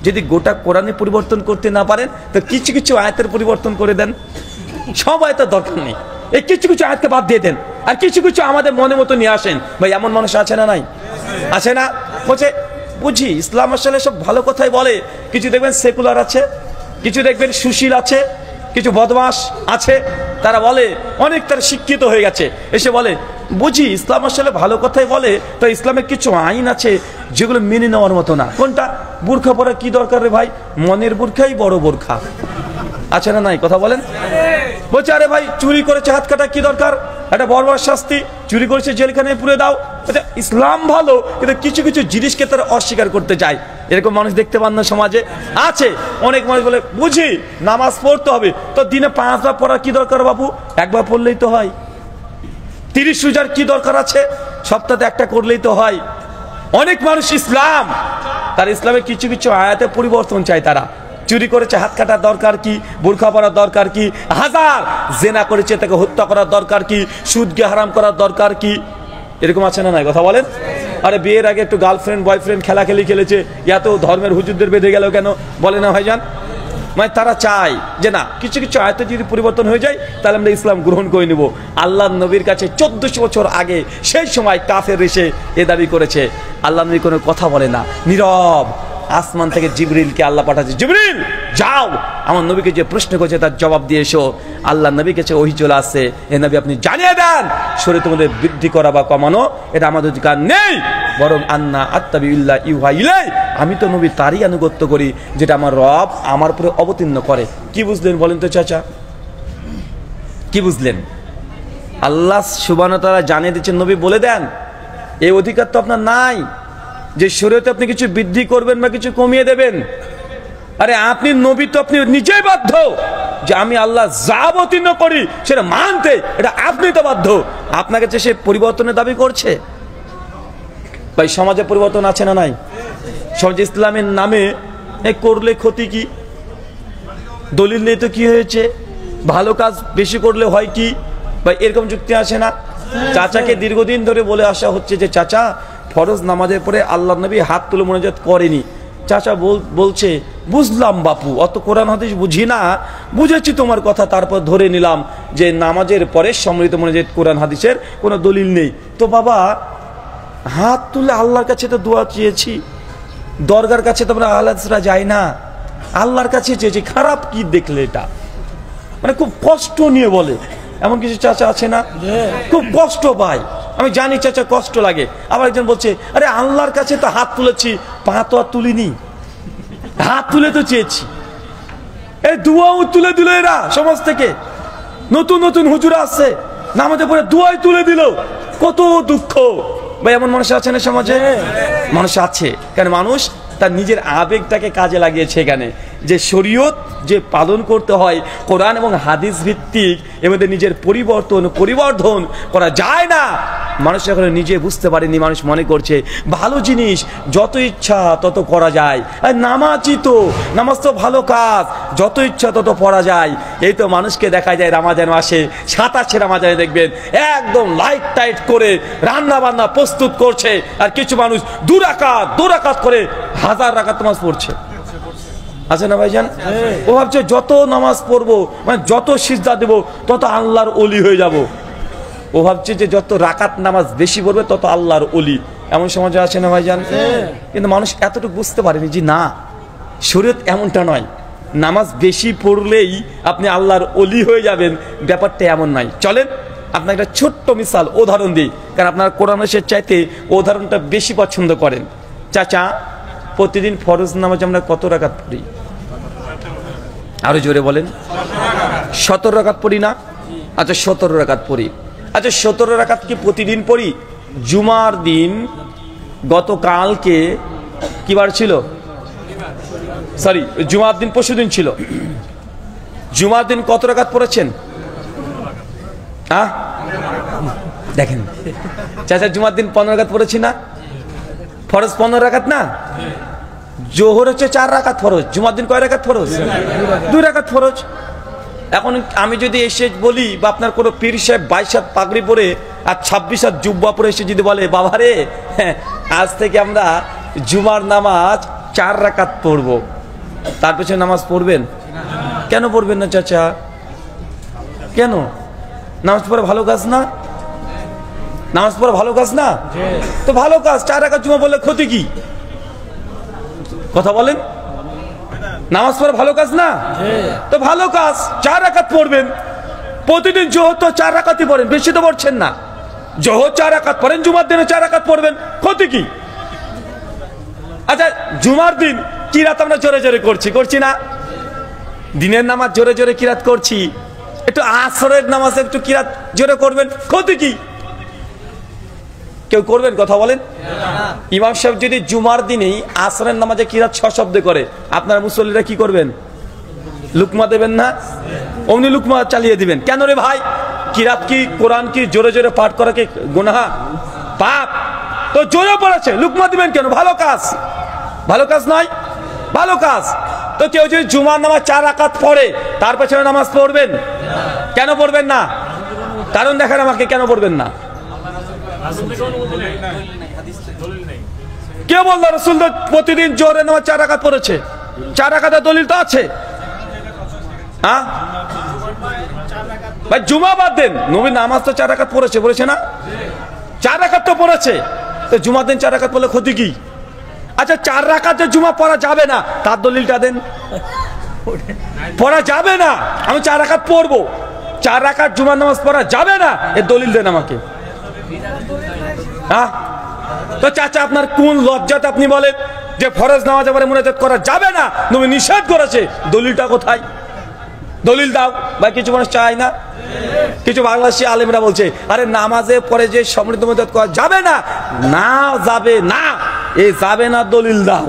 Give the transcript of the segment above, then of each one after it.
যদি গোটা কোরআনে পরিবর্তন করতে না পারেন তো কিছু কিছু আয়াতের পরিবর্তন করে দেন, সব আয়াতের দরকার নেই, এই কিছু কিছু আয়াতকে বাদ দিয়ে দেন আর কিছু কিছু আমাদের মনে মতো নিয়ে আসেন। ভাই এমন মানুষ আছে না নাই? আছে না? বলছে বুঝি ইসলাম আসলে সব ভালো কথাই বলে, কিছু দেখবেন সেকুলার আছে, কিছু দেখবেন সুশীল আছে, কিছু বদমাশ আছে, তারা বলে অনেক তারা শিক্ষিত হয়ে গেছে, এসে বলে বুঝি ইসলাম আসলে ভালো কথাই বলে, তো ইসলামের কিছু আইন আছে যেগুলো মেনে নেওয়ার মতো না। কোনটা? বোরখা পরা কি দরকার রে ভাই, মনের বোরখাই বড় বোরখা। আছে না নাই? কথা বলেন। বলছে আরে ভাই চুরি করেছে হাত কাটা কি দরকার, একটা বড় শাস্তি, চুরি করেছে জেলখানায় পুরে দাও। ইসলাম ভালো, কিন্তু কিছু কিছু জিনিসকে তারা অস্বীকার করতে চায়। এরকম মানুষ দেখতে পান না সমাজে? আছে। অনেক মানুষ বলে বুঝি নামাজ পড়তে হবে, তো দিনে 5 বার পড়া কি দরকার বাবু, একবার পড়লেই তো হয়। 30 রোজার কি দরকার আছে, সপ্তাহে একটা করলেই তো হয়। অনেক মানুষ ইসলাম, তার ইসলামে কিছু কিছু আয়াতে পরিবর্তন চায়। তারা চুরি করেছে হাত কাটার দরকার কি, বোরখা পরার দরকার কি, হাজার জেনা করেছে তাকে হত্যা করার দরকার কি, সুদকে হারাম করার দরকার কি। এরকম আছে না নাই? কথা বলেন। আরে বিয়ের আগে একটু গার্লফ্রেন্ড বয়ফ্রেন্ড খেলাখেলি খেলেছে, এত ধর্মের হুজুরদের বেঁধে গেল কেন, বলে না ভাইজান? মানে তারা চায় যে না কিছু কিছু আয়াতে যদি পরিবর্তন হয়ে যায় তাহলে আমরা ইসলাম গ্রহণ করে নেব। আল্লাহ নবীর কাছে 1400 বছর আগে সেই সময় কাফের এসে এ দাবি করেছে। আল্লাহ নবী কোনো কথা বলে না, নীরব। আসমান থেকে জিবরিলকে আল্লাহ পাঠাচ্ছে, জিবরিল যাও আমার নবীকে যে প্রশ্ন করেছে তার জবাব দিয়ে এসো। আল্লাহ নবীর কাছে ওহী চলে আসছে, হে নবী আপনি জানিয়ে দেন শরীয়তের মধ্যে বৃদ্ধি করা বা কমানো এটা আমাদের অধিকার নেই, বরং আন্না আত্তাবিউল্লাহ ইউহা ইলাই, আমি তো নবী তারই আনুগত্য করি যেটা আমার রব আমার উপরে অবতীর্ণ করে। কি বুঝলেন বলেন তো চাচা, কি বুঝলেন? আল্লাহ সুবহানাহু ওয়া তাআলা জানিয়ে দিচ্ছেন নবী বলে দেন, এই অধিকার তো আপনার নাই যে শরীয়তে আপনি কিছু বৃদ্ধি করবেন বা কিছু কমিয়ে দেবেন। আরে আপনি নবী তো আপনি নিজেই বাধ্য যে আমি আল্লাহ যা অবতীর্ণ করি সেটা মানতে, এটা আপনি তো বাধ্য। আপনাকে যে সে পরিবর্তনের দাবি করছে। ভাই সমাজে পরিবর্তন আছে না নাই? সমাজে ইসলামের নামে করলে ক্ষতি কি, দলিল নেই তো কি হয়েছে, ভালো কাজ বেশি করলে হয় কি? ভাই এরকম যুক্তি আসে না? চাচাকে দীর্ঘদিন ধরে বলে আসা হচ্ছে যে চাচা ফরজ নামাজের পরে আল্লাহ নবী হাত তুলে মোনাজাত করেনি। চাচা বলছে বুঝলাম বাপু, অত কোরআন হাদিস বুঝি না, বুঝেছি তোমার কথা, তারপর ধরে নিলাম যে নামাজের পরে সম্মিলিত মোনাজাত কোরআন হাদিসের কোনো দলিল নেই। তো বাবা হাত তুলে আল্লাহর কাছে তো দোয়া চেয়েছি, দরগার কাছে তো আমরা আল্লাহরা যাই না, আল্লাহর কাছে চেয়েছি, খারাপ কি দেখলে? এটা মানে খুব কষ্ট নিয়ে বলে। এমন কিছু চাচা আছে না, খুব কষ্ট পায়। আমি জানি চাচা কষ্ট লাগে। আবার একজন বলছে আরে আল্লাহর কাছে তো হাত তুলেছি, পা তো আর তুলিনি, হাত তুলে তো চেয়েছি। এই দুয়াও তুলে দিল এরা সমাজ থেকে, নতুন নতুন হুজুরা আসছে নামাজের পরে দুয়াই তুলে দিল, কত দুঃখ। ভাই এমন মানুষ আছে না সমাজে? মানুষ আছে। কেন? মানুষ তার নিজের আবেগটাকে কাজে লাগিয়েছে এখানে, যে শরীয়ত যে পালন করতে হয় কোরআন এবং হাদিস ভিত্তিক, এর মধ্যে নিজের পরিবর্ধন করা যায় না। মানুষ এখন নিজে বুঝতে পারেনি, মানুষ মনে করছে ভালো জিনিস যত ইচ্ছা তত করা যায়, আর নামাজই তো, নামাজ তো ভালো কাজ, যত ইচ্ছা তত পড়া যায়। এই তো মানুষকে দেখা যায় রমাজান মাসে 27 রমাজানে দেখবেন একদম লাইট টাইট করে রান্না বান্না প্রস্তুত করছে, আর কিছু মানুষ 2 রাকাত করে 1000 রাকাত নামাজ পড়ছে। আছে না ভাইজান? ও ভাবছে যত নামাজ পড়বো, মানে যত সিজদা দেব তত আল্লাহর ওলি হয়ে যাব। ও ভাবছে যে যত রাকাত নামাজ বেশি পড়বে তত আল্লাহর ওলি। এমন সমাজে আছে না ভাইজান? কিন্তু মানুষ এতটুকু বুঝতে পারেনি যে না, শরীয়ত এমনটা নয়, নামাজ বেশি পড়লেই আপনি আল্লাহর ওলি হয়ে যাবেন, ব্যাপারটা এমন নয়। চলেন আপনার একটা ছোট্ট মিসাল উদাহরণ দিই, কারণ আপনার কোরআন হাদিসের চাইতে উদাহরণটা বেশি পছন্দ করেন। চাচা প্রতিদিন ফরজ নামাজ আমরা কত রাকাত পড়ি? আরো জোরে বলেন। 17 রাকাত পড়ি না? আচ্ছা 17 রাকাত পড়ি। আচ্ছা 17 রাকাত কি প্রতিদিন পড়ি? জুমার দিন গতকালকে কি বার ছিল? সরি, জুমার দিন পরশুদিন ছিল। জুমার দিন কত রাকাত পড়েছেন? দেখেন চাচা, জুমার দিন 15 রাকাত পড়েছি না? ফরজ 15 রাকাত না? জোহর হচ্ছে 4 রাকাত ফরজ, জুমার দিন কয় রাকাত ফরজ? 2 রাকাত ফরজ। এখন আমি যদি এসে বলি, বা আপনার কোনো পীর সাহেব 22 হাত পাগড়ি পরে আর 26 হাত জুব্বা পরে এসে যদি বলে বাবা রে আজ থেকে আমরা জুমার নামাজ 4 রাকাত পড়বো, তার পেছনে নামাজ পড়বেন? কেন পড়বেন না চাচা? কেন? নামাজ পড়া ভালো কাজ না? নামাজ পড়া ভালো কাজ না? তো ভালো কাজ। 4 রাকাত জুমা বললে ক্ষতি কি? কথা বলেন। নামাজ পড়া ভালো কাজ না? তো ভালো কাজ। 4 রাকাত পড়বেন প্রতিদিন। জোহর তো 4 রাকাতই পড়েন, বেশি তো পড়ছেন না। জোহর 4 রাকাত পড়েন, জুমার দিনে 4 রাকাত পড়বেন, ক্ষতি কি? আচ্ছা, জুমার দিন কিরাত আমরা জোরে জোরে করছি না? দিনের নামাজ জোরে জোরে কিরাত করছি, একটু আসরের নামাজ একটু কিরাত জোরে করবেন, ক্ষতি কি? কেউ করবেন? কথা বলেন। ইমাম সাহেব যদি জুমার দিনেই আসরের নামাজে কিরাত সশব্দে করে, আপনারা মুসল্লিরা কি করবেন? লুকমা দেবেন না? অমনি লুকমা চালিয়ে দিবেন। কেন রে ভাই? কিরাত কি, কোরআন কি জোরে জোরে পাঠ করা কি গুনাহ, পাপ? তো জোরে পড়েছে, লুকমা দিবেন কেন? ভালো কাজ। ভালো কাজ নয়? ভালো কাজ। তো কেউ যদি জুমার নামাজ 4 রাকাত পড়ে, তার পেছনে নামাজ পড়বেন? কেন পড়বেন না? কারণ দেখেন আমাকে, কেন পড়বেন না? কে বললো রাসূল প্রতিদিন জোহরের নামাজ 4 রাকাত পড়েছে? 4 রাকাতের দলিল তো আছে। হ্যাঁ ভাই, জুমা বাদ দেন, নবী নামাজ তো 4 রাকাত পড়েছে, বলেছে না? 4 রাকাত তো পড়েছে, তো জুমার দিন 4 রাকাত পড়লে ক্ষতি কি? আচ্ছা, 4 রাকাতে জুমা পড়া যাবে না, তার দলিলটা দেন। পড়া যাবে না, আমি 4 রাকাত পড়বো, 4 রাকাত জুমার নামাজ পড়া যাবে না, এর দলিল দেন আমাকে। হ্যাঁ, তো চাচা আপনার কোন লজ্জাতে আপনি বলেন যে ফরজ নামাজে পরে মুনাজাত করা যাবে না, নবী নিষেধ করেছে? দলিলটা কোথায়? দলিল দাও ভাই। কিছু মানুষ চায় না। কিছু বাংলাদেশি আলেমরা বলছে, আরে নামাজে পরে যে সমৃদ্ধ মুনাজাত করা যাবে না, না যাবে না, এই যাবে না দলিল দাও।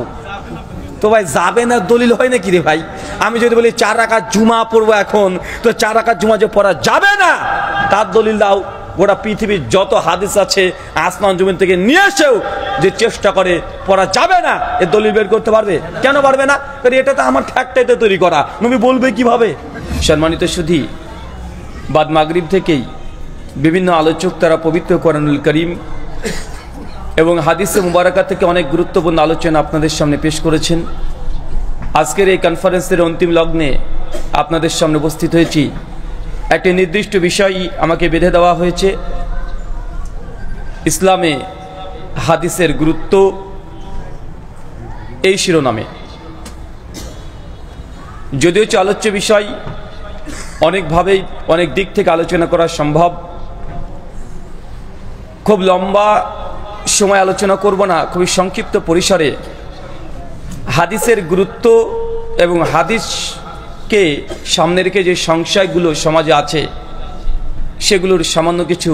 তো ভাই, যাবে না দলিল হয় নাকি রে ভাই? আমি যদি বলি 4 রাকাত জুমা পড়বো এখন, তো 4 রাকাত জুমা যে পড়া যাবে না, তার দলিল দাও। গোটা পৃথিবীর যত হাদিস আছে আসমান জমিন থেকে নিয়ে এসেও যে চেষ্টা করে পড়া যাবে না, এর দলিল বের করতে পারবে? কেন পারবে না? কারণ এটা তো আমার ঠ্যাকটাইতে তৈরি করা, নবী বলবে কিভাবে? সম্মানিত সুধী, বাদ মাগরিব থেকেই বিভিন্ন আলোচক তারা পবিত্র কোরআনুল কারীম এবং হাদিসে মুবারাকা থেকে অনেক গুরুত্বপূর্ণ আলোচনা আপনাদের সামনে পেশ করেছেন। আজকের এই কনফারেন্সের অন্তিম লগ্নে আপনাদের সামনে উপস্থিত হয়েছি। একটি নির্দিষ্ট বিষয় আমাকে বেঁধে দেওয়া হয়েছে, ইসলামে হাদিসের গুরুত্ব, এই শিরোনামে। যদিও আলোচ্য বিষয় অনেকভাবেই অনেক দিক থেকে আলোচনা করা সম্ভব, খুব লম্বা সময় আলোচনা করব না, খুবই সংক্ষিপ্ত পরিসরে হাদিসের গুরুত্ব এবং হাদিসকে সামনে রেখে যে সংশয়গুলো সমাজে আছে সেগুলোর সামান্য কিছু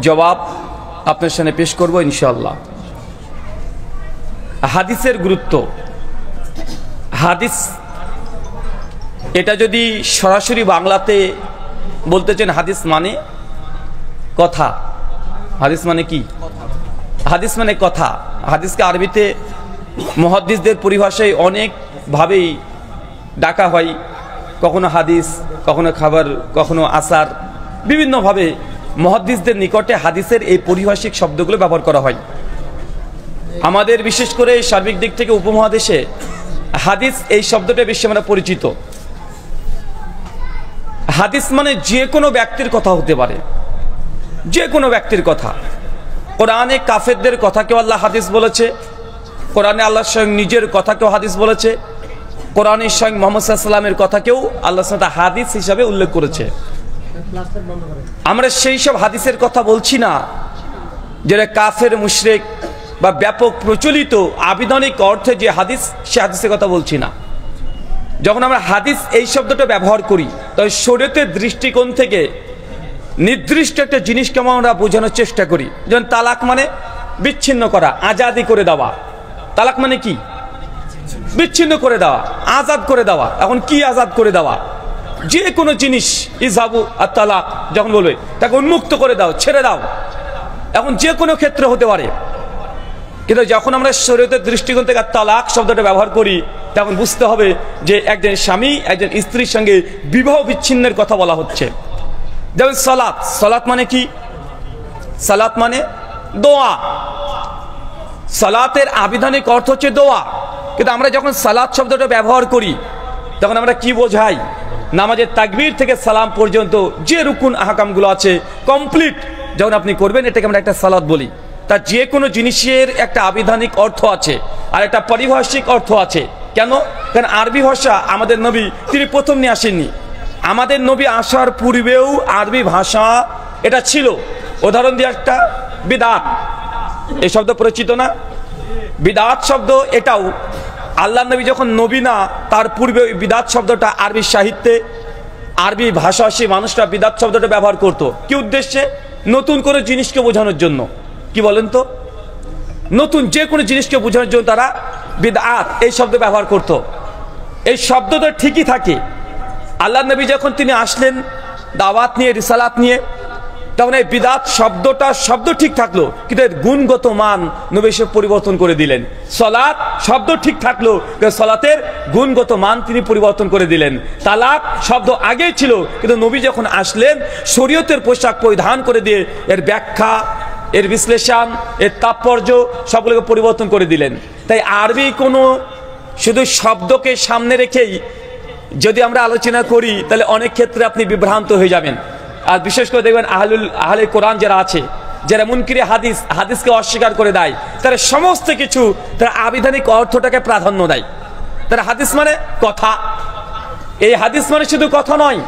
জবাব আপনার সামনে পেশ করব ইনশাআল্লাহ। হাদিসের গুরুত্ব। হাদিস এটা যদি সরাসরি বাংলাতে বলতে চান, হাদিস মানে কথা। হাদিস মানে কি? হাদিস মানে কথা। হাদিসকে আরবিতে মুহাদ্দিসদের পরিভাষায় অনেকভাবেই ডাকা হয়, কখনো হাদিস, কখনো খাবার, কখনো আসার, বিভিন্নভাবে মুহাদ্দিসদের নিকটে হাদিসের এই পরিভাষিক শব্দগুলো ব্যবহার করা হয়। আমাদের বিশেষ করে সার্বিক দিক থেকে উপমহাদেশে হাদিস এই শব্দটা বেশি আমরা পরিচিত। হাদিস মানে যে কোনো ব্যক্তির কথা হতে পারে, যে কোনো ব্যক্তির কথা। কোরআনে কাফেরদের কথাকেও আল্লাহ হাদিস বলেছে, কোরআনে আল্লাহ স্বয়ং নিজের কথাকেও হাদিস বলেছে, কোরআনে স্বয়ং মুহাম্মদ সাল্লাল্লাহু আলাইহি ওয়াসাল্লামের কথাকেও আল্লাহ সুবহানাহু ওয়া তাআলা হাদিস হিসাবে উল্লেখ করেছে। আমরা সেই সব হাদিসের কথা বলছি না যেটা কাফের, মুশরিক বা ব্যাপক প্রচলিত আবিধানিক অর্থে যে হাদিস, সে হাদিসের কথা বলছি না। যখন আমরা হাদিস এই শব্দটা ব্যবহার করি, তবে শরীয়তের দৃষ্টিকোণ থেকে নির্দিষ্ট একটা জিনিসকে আমরা বোঝানোর চেষ্টা করি। যেমন তালাক মানে বিচ্ছিন্ন করা, আজাদি করে দেওয়া। তালাক মানে কি? বিচ্ছিন্ন করে দেওয়া, আজাদ করে দেওয়া। এখন কি আজাদ করে দেওয়া? যে কোনো জিনিস, ইজাবু আর তালাক যখন বলবে, তাকে উন্মুক্ত করে দাও, ছেড়ে দাও। এখন যে কোনো ক্ষেত্রে হতে পারে, কিন্তু যখন আমরা শরীয়তের দৃষ্টিকোণ থেকে তালাক শব্দটা ব্যবহার করি, তখন বুঝতে হবে যে একজন স্বামী একজন স্ত্রীর সঙ্গে বিবাহ বিচ্ছিন্নের কথা বলা হচ্ছে। যেমন সালাত। সালাত মানে কি? সালাত মানে দোয়া। সালাতের আবিধানিক অর্থ হচ্ছে দোয়া। কিন্তু আমরা যখন সালাত শব্দটা ব্যবহার করি তখন আমরা কি বোঝাই? নামাজের তাকবীর থেকে সালাম পর্যন্ত যে রুকুন আহকামগুলো আছে কমপ্লিট যখন আপনি করবেন, এটাকে আমরা একটা সালাত বলি। তার যে কোনো জিনিসের একটা আবিধানিক অর্থ আছে আর একটা পারিভাষিক অর্থ আছে। কেন? কারণ আরবি ভাষা আমাদের নবী তিনি প্রথম নিয়ে আসেননি। আমাদের নবী আসার পূর্বেও আরবি ভাষা এটা ছিল। উদাহরণ দিয়ে একটা বিদআত, এই শব্দ পরিচিত না? বিদআত শব্দ এটাও আল্লাহ নবী যখন নবী না তার পূর্বে ওই বিদআত শব্দটা আরবি সাহিত্যে আরবি ভাষাভাষী মানুষরা বিদআত শব্দটা ব্যবহার করত। কি উদ্দেশ্যে? নতুন কোনো জিনিসকে বোঝানোর জন্য। কি বলেন তো? নতুন যে কোনো জিনিসকে বোঝানোর জন্য তারা বিদআত এই শব্দ ব্যবহার করত। এই শব্দটা ঠিকই থাকে। আল্লাহ নবী যখন তিনি আসলেন দাওয়াত নিয়ে, রিসালাত নিয়ে, তখন এই বিদআত শব্দটা শব্দ ঠিক থাকলো, কিন্তু এর গুণগত মান নবী এসে পরিবর্তন করে দিলেন। সালাত শব্দ ঠিক থাকলো, কিন্তু সালাতের গুণগত মান তিনি পরিবর্তন করে দিলেন। তালাক শব্দ আগেই ছিল, কিন্তু নবী যখন আসলেন শরীয়তের পোশাক পরিধান করে দিয়ে এর ব্যাখ্যা, এর বিশ্লেষণ, এর তাৎপর্য সবগুলোকে পরিবর্তন করে দিলেন। তাই আরবি কোনো শুধু শব্দকে সামনে রেখেই যদি আমরা আলোচনা করি তাহলে অনেক ক্ষেত্রে আপনি বিভ্রান্ত হয়ে যাবেন। আর বিশেষ করে দেখবেন আহলে কোরআন যারা আছে, যারা মুনকিরে হাদিসকে অস্বীকার করে দেয়, তারা সমস্ত কিছু তারা আবিধানিক অর্থটাকে প্রাধান্য দেয়। তারা হাদিস মানে কথা, এই হাদিস মানে শুধু কথা নয়,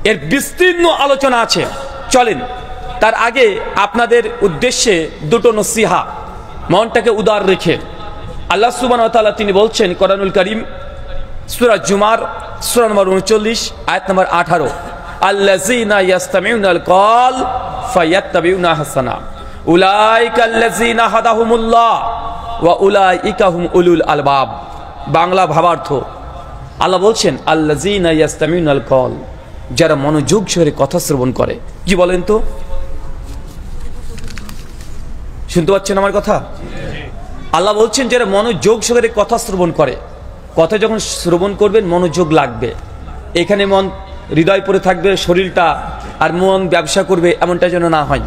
এর বিস্তীর্ণ আলোচনা আছে। চলেন তার আগে আপনাদের উদ্দেশ্যে দুটো নসিহা, মনটাকে উদার রেখে। আল্লাহ সুবহানাহু ওয়া তাআলা তিনি বলছেন কোরআনুল কারীম সূরা জুমার সূরা নম্বর 39 আয়াত নম্বর 18, আল্লাযীনা ইয়াসতামিউনাল কওল ফায়াত্তাবিউনা হাসানা উলাইকাল্লাযীনা হাদাহুমুল্লাহ ওয়া উলাইকা হুম উলুল আলবাব। বাংলা ভাবার্থ, আল্লাহ বলছেন আল্লাযীনা ইয়াসতামিউনাল কওল, যারা মনোযোগ সহকারে কথা শ্রবণ করে। কি বলেন তো? শুনতে পাচ্ছেন আমার কথা? আল্লাহ বলছেন যারা মনোযোগ সহকারে কথা শ্রবণ করে। কথা যখন শ্রবণ করবেন মনোযোগ লাগবে। এখানে মন হৃদয় পড়ে থাকবে শরীরটা, আর মন ব্যবসা করবে এমনটা যেন না হয়।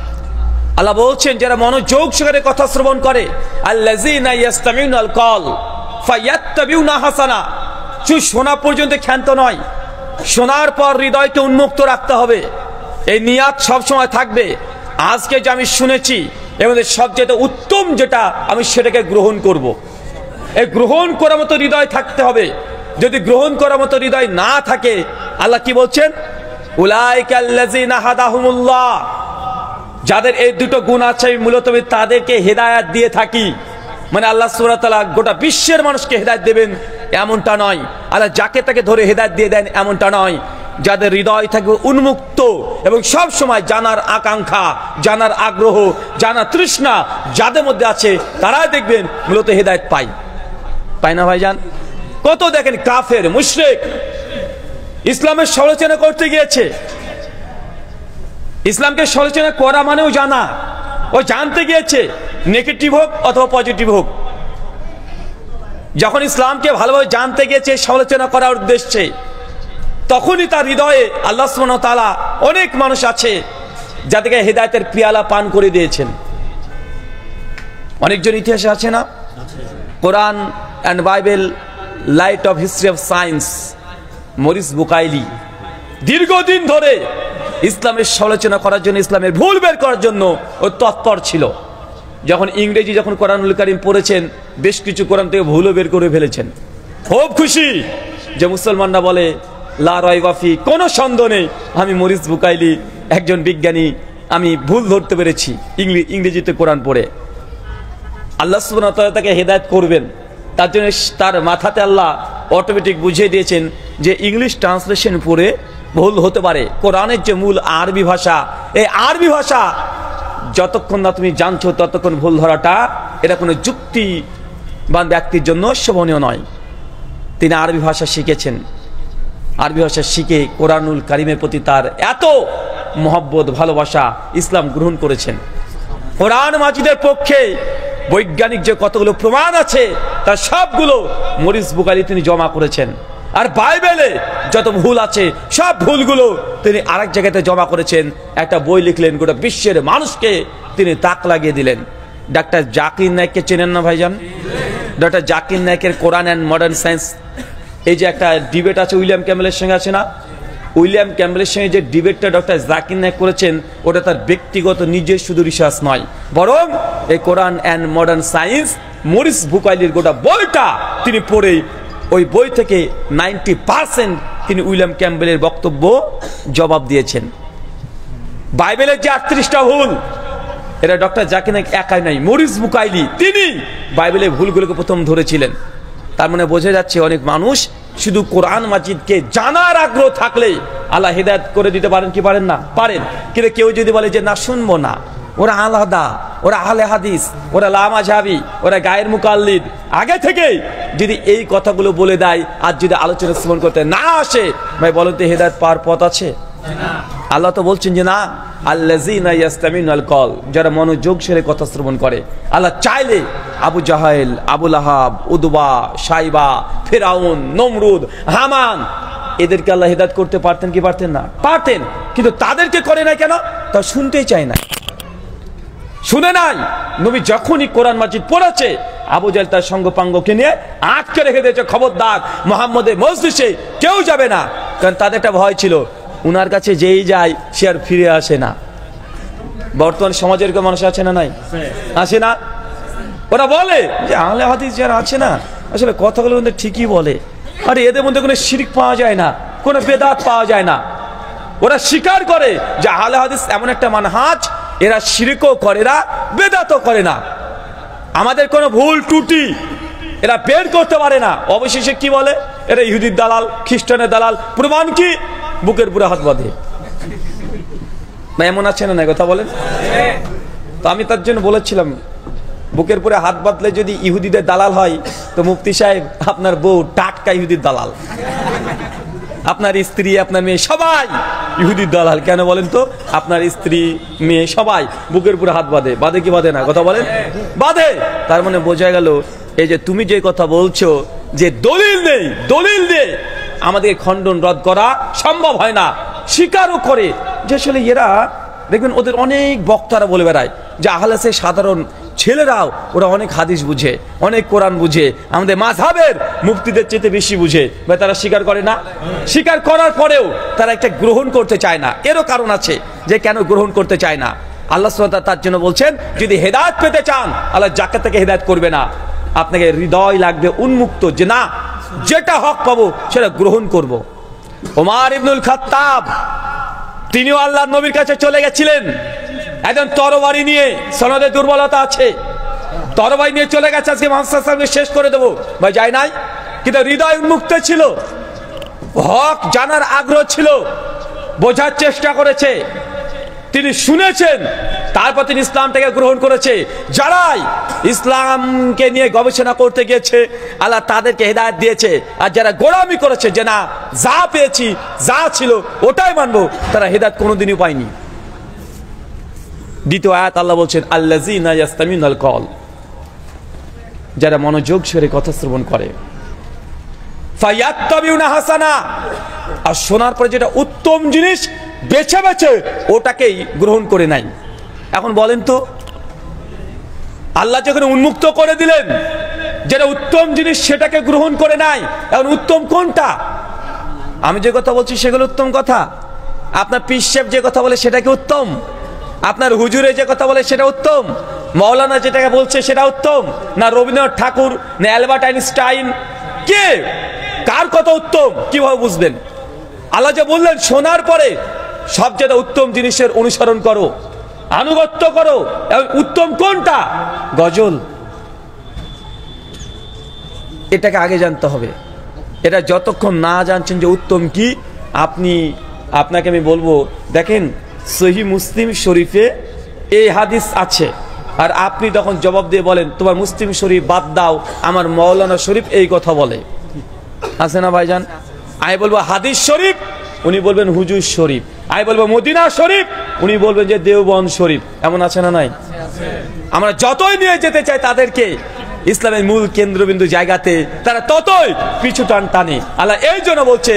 আল্লাহ বলছেন যারা মনোযোগ সহকারে কথা শ্রবণ করে, আল্লাযীনা ইয়াসতামিউনাল কওল ফায়াত্তাবিউনা হাসানা। শুধু শোনা পর্যন্ত ক্ষান্ত নয়, শোনার পর হৃদয়কে উন্মুক্ত রাখতে হবে। এই নিয়াত সবসময় থাকবে, আজকে যে আমি শুনেছি এবং সবচেয়ে উত্তম যেটা আমি সেটাকে গ্রহণ করব। এই গ্রহণ করার মতো হৃদয় থাকতে হবে। যদি গ্রহণ করার মতো হৃদয় না থাকে, আল্লাহ কি বলছেন? উলাইকাল্লাযীনা হাদাহুমুল্লাহ, যাদের এই দুটো গুণ আছে আমি মূলত তাদেরকে হেদায়েত দিয়ে থাকি। মানে আল্লাহ সুবহানাহু ওয়া তাআলা গোটা বিশ্বের মানুষকে হেদায়েত দেবেন এমনটা নয়, আল্লাহ যাকে তাকে ধরে হেদায়েত দিয়ে দেন এমনটা নয়। যাদের হৃদয় থাকবে উন্মুক্ত এবং সব সময় জানার আকাঙ্ক্ষা, জানার আগ্রহ, জানার তৃষ্ণা যাদের মধ্যে আছে, তারাই দেখবেন মূলত হেদায়েত পায় না ভাইজান? কত দেখেন কাফের মুশরিক ইসলামের সমালোচনা করতে গিয়েছে। ইসলামকে সমালোচনা করা মানেও জানা, ও জানতে গিয়েছে, নেগেটিভ হোক অথবা পজিটিভ হোক। যখন ইসলামকে ভালোভাবে জানতে গিয়েছে সমালোচনা করার উদ্দেশ্যে, তখনই তার হৃদয়ে আল্লাহ সুবহানাহু ওয়া তাআলা অনেক মানুষ আছে যাদেরকে হেদায়েতের পিয়ালা পান করে দিয়েছেন। অনেকজন ইতিহাসে আছে না? Quran and Bible light of history of science, Maurice Bucaille দীর্ঘদিন ধরে ইসলামের সমালোচনা করার জন্য, ইসলামের ভুল বের করার জন্য ও তৎপর ছিল। যখন ইংরেজি যখন কোরআনুল কারীম পড়েছেন, বেশ কিছু কোরআন থেকে ভুলও বের করে ফেলেছেন। খুব খুশি যে মুসলমানরা বলে লা রাইবা ফি, কোনো সন্দেহ নেই আমি মরিস বুকাইলি একজন বিজ্ঞানী, আমি ভুল ধরতে পেরেছি ইংরেজিতে কোরআন পড়ে। আল্লাহ সুবহানাহু ওয়া তাআলা তাকে হেদায়েত করবেন, তার জন্য তার মাথাতে আল্লাহ অটোমেটিক বুঝিয়ে দিয়েছেন যে ইংলিশ ট্রান্সলেশন পড়ে ভুল হতে পারে। কোরআনের যে মূল আরবি ভাষা, এই আরবি ভাষা যতক্ষণ না তুমি জানছো ততক্ষণ ভুল ধরাটা এটা কোনো যুক্তিবান ব্যক্তির জন্য শোভনীয় নয়। তিনি আরবি ভাষা শিখেছেন, আরবি ভাষা শিখে কোরআনুল কারীমের প্রতি তার এত মহব্বত, ভালোবাসা, ইসলাম গ্রহণ করেছেন। কোরআন মাজিদের পক্ষে বৈজ্ঞানিক যে কতগুলো প্রমাণ আছে তার সবগুলো মরিস বুকাইলি তিনি জমা করেছেন। আর বাইবেলে যত ভুল আছে সব ভুলগুলো তিনি আরেক জায়গাতে জমা করেছেন, একটা বই লিখলেন, গোটা বিশ্বের মানুষকে তিনি তাক লাগিয়ে দিলেন। ডাক্তার জাকির নায়েককে চেনেন না ভাইজান? ডক্টর জাকির নায়েকের কোরআন অ্যান্ড মডার্ন সায়েন্স, এই যে একটা ডিবেট আছে উইলিয়াম ক্যাম্বেলের সঙ্গে, আছে না? উইলিয়াম ক্যাম্বেলের সঙ্গে যে ডিবেটটা ডক্টর জাকির নায়েক করেছেন, ওটা তার ব্যক্তিগত নিজের শুধু রিসার্চ নয়, বরং এই কোরআন অ্যান্ড মডার্ন সায়েন্স মরিস বুকাইলির গোটা বইটা তিনি পড়ে ওই বই থেকে 90% তিনি উইলিয়াম ক্যাম্বেলের বক্তব্য জবাব দিয়েছেন। বাইবেলের যে 38টা ভুল, এটা ডক্টর জাকির নায়েক একাই নাই, মরিস বুকাইলি তিনি বাইবেলের ভুলগুলোকে প্রথম ধরেছিলেন। তার মানে বোঝা যাচ্ছে অনেক মানুষ শুধু কোরআন মাজিদকে জানার আগ্রহ থাকলে আল্লাহ হিদায়াত করে দিতে পারেন কি পারেন না? পারেন। কিন্তু কেউ যদি বলে যে না শুনবো না, ওরা আলাদা, ওরা আহলে হাদিস, ওরা লা মাযহাবি, ওরা গায়ের মুকাল্লিদ, আগে থেকে যদি এই কথাগুলো বলে দেয় আর যদি আলোচনা শ্রবণ করতে না আসে, ভাই বলেন তো হিদায়াত পাওয়ার পথ আছে? আল্লাহ তো বলছেন যে না, আল্লাযীনা ইয়াসতামিউনাল কওল, যারা মনোযোগ সহকারে কথা শ্রবণ করে। আল্লাহ চাইলে আবু জাহেল, আবু লাহাব, উদবা, শাইবা, ফিরাউন, নমরুদ, হামান, এদেরকে আল্লাহ হিদায়াত করতে পারতেন কি পারতেন না? পারতেন। কিন্তু তাদেরকে করে নাই কেন? তা শুনতেই চায় না, শুনে নাই। নবী যখনই কোরআন মাজিদ পড়েছে, আবু জাহেল তার সঙ্গপাঙ্গকে নিয়ে আটকে রেখে দিয়েছে, খবরদার মুহাম্মদের মজলিসে কেউ যাবে না। কারণ তাদের একটা ভয় ছিল, উনার কাছে যেই যায় সে আর ফিরে আসে না। বর্তমান সমাজের কেউ মানুষ আছে না? নাই, আসে না? ওরা বলে যে আহলে হাদিস যারা আছে না, আসলে কথাগুলো কিন্তু ঠিকই বলে, আরে এদের মধ্যে কোনো শিরক পাওয়া যায় না, কোনো বেদাত পাওয়া যায় না। ওরা স্বীকার করে যে আহলে হাদিস এমন একটা মানহাজ, এরা শিরকও করে না, বেদাতও করে না, আমাদের কোনো ভুল ত্রুটি এরা বের করতে পারে না। অবশেষে কি বলে? এরা ইহুদির দালাল, খ্রিস্টানের দালাল। প্রমাণ কি? বুকের পুরো হাত বাঁধে। এমন আছে না? কথা বলেন। তো আমি তার জন্য বলেছিলাম, বুকের পুরো হাত বাঁধলে যদি ইহুদিদের দালাল হয়, তো মুফতি সাহেব আপনার বউ টাটকা ইহুদির দালাল, আপনার স্ত্রী, আপনার মেয়ে সবাই ইহুদির দালাল। কেন বলেন তো? আপনার স্ত্রী, মেয়ে সবাই বুকের পুরো হাত বাঁধে। বাঁধে কি বাঁধে না? কথা বলেন। বাঁধে। তার মানে বোঝা গেল, এই যে তুমি যে কথা বলছো যে দলিল নেই, দলিল নেই, আমাদের খণ্ডন রদ করা সম্ভব হয় না। স্বীকারও করে যে আসলে এরা, দেখবেন ওদের অনেক বক্তারা বলে বেড়ায় যে আহলেসের সাধারণ ছেলেরাও ওরা অনেক হাদিস বুঝে, অনেক কোরআন বুঝে, আমাদের মাযহাবের মুফতিদের চেয়ে বেশি বুঝে। ভাই তারা স্বীকার করে না? স্বীকার করার পরেও তারা একটা গ্রহণ করতে চায় না। এরও কারণ আছে যে কেন গ্রহণ করতে চায় না। আল্লাহ সুবহানাহু ওয়া তাআলা তার জন্য বলছেন, যদি হেদায়েত পেতে চান, আল্লাহ যাকে তাকে হেদায়েত করবে না, আপনাকে হৃদয় লাগবে উন্মুক্ত, যে না, যেটা হক পাবো সেটা গ্রহণ করব। ওমর ইবনুল খাত্তাব তিনিও আল্লাহর নবীর কাছে চলে গেছিলেন একজন তরবারি নিয়ে, সনদে দুর্বলতা আছে, তরবারি নিয়ে চলে গেছে, আজকে মুহাম্মদ সাল্লাল্লাহু আলাইহি ওয়াসাল্লামকে শেষ করে দেবো, ভাই যায় নাই। কিন্তু হৃদয় উন্মুক্ত ছিল, হক জানার আগ্রহ ছিল, বোঝার চেষ্টা করেছে, তিনি শুনেছেন, তারপর তিনি ইসলামটাকে গ্রহণ করেছে। যারাই ইসলামকে নিয়ে গবেষণা করতে গিয়েছে, আল্লাহ তাদেরকে হেদায়েত দিয়েছে। আর যারা গোলামি করেছে যে না, যা পেয়েছি, যা ছিল ওটাই মানবো, তারা হেদায়েত কোনোদিনই পায়নি। দ্বিতীয় আয়াত আল্লাহ বলছেন, আল্লাযীনা ইয়াসতামিউনাল কওল, যারা মনোযোগ সহকারে কথা শ্রবণ করে, ফায়াত্তাবিউনা হাসানা, আর শোনার পরে যেটা উত্তম জিনিস বেছে বেছে ওটাকেই গ্রহণ করে নাই। এখন বলেন তো, আল্লাহ যখন উন্মুক্ত করে দিলেন, যেটা উত্তম জিনিস সেটাকে গ্রহণ করে নাই, এখন উত্তম কোনটা? আমি যে কথা বলছি সেগুলো উত্তম কথা? আপনার পীর সাহেব যে কথা বলে সেটা কি উত্তম? আপনার হুজুরে যে কথা বলে সেটা উত্তম? মাওলানা যেটাকে বলছে সেটা উত্তম? না রবীন্দ্রনাথ ঠাকুর, না অ্যালবার্ট আইনস্টাইন? কে, কার কথা উত্তম কিভাবে বুঝবেন? আল্লাহ যে বললেন শোনার পরে সবচেয়ে উত্তম জিনিসের অনুসরণ করো, আনুগত্য করো, উত্তম কোনটা? গজল। এটাকে আগে জানতে হবে। এটা যতক্ষণ না জানছেন যে উত্তম কি, আপনাকে আমি বলবো, দেখেন সহিহ মুসলিম শরীফে এই হাদিস আছে, আর আপনি তখন জবাব দিয়ে বলেন তোমার মুসলিম শরীফ বাদ দাও, আমার মাওলানা শরীফ এই কথা বলে, আছে না ভাইজান? আমি বলবো হাদিস শরীফ, উনি বলবেন হুজুর শরীফ। আমি বলবো মদিনা শরীফ, উনি বলবেন যে দেওবন্দ শরীফ। এমন আছে না নাই? আমরা যতই নিয়ে যেতে চাই তাদেরকে ইসলামের মূল কেন্দ্রবিন্দু জায়গাতে, তারা ততই পিছু টানে। আল্লাহ এই জন্য বলছে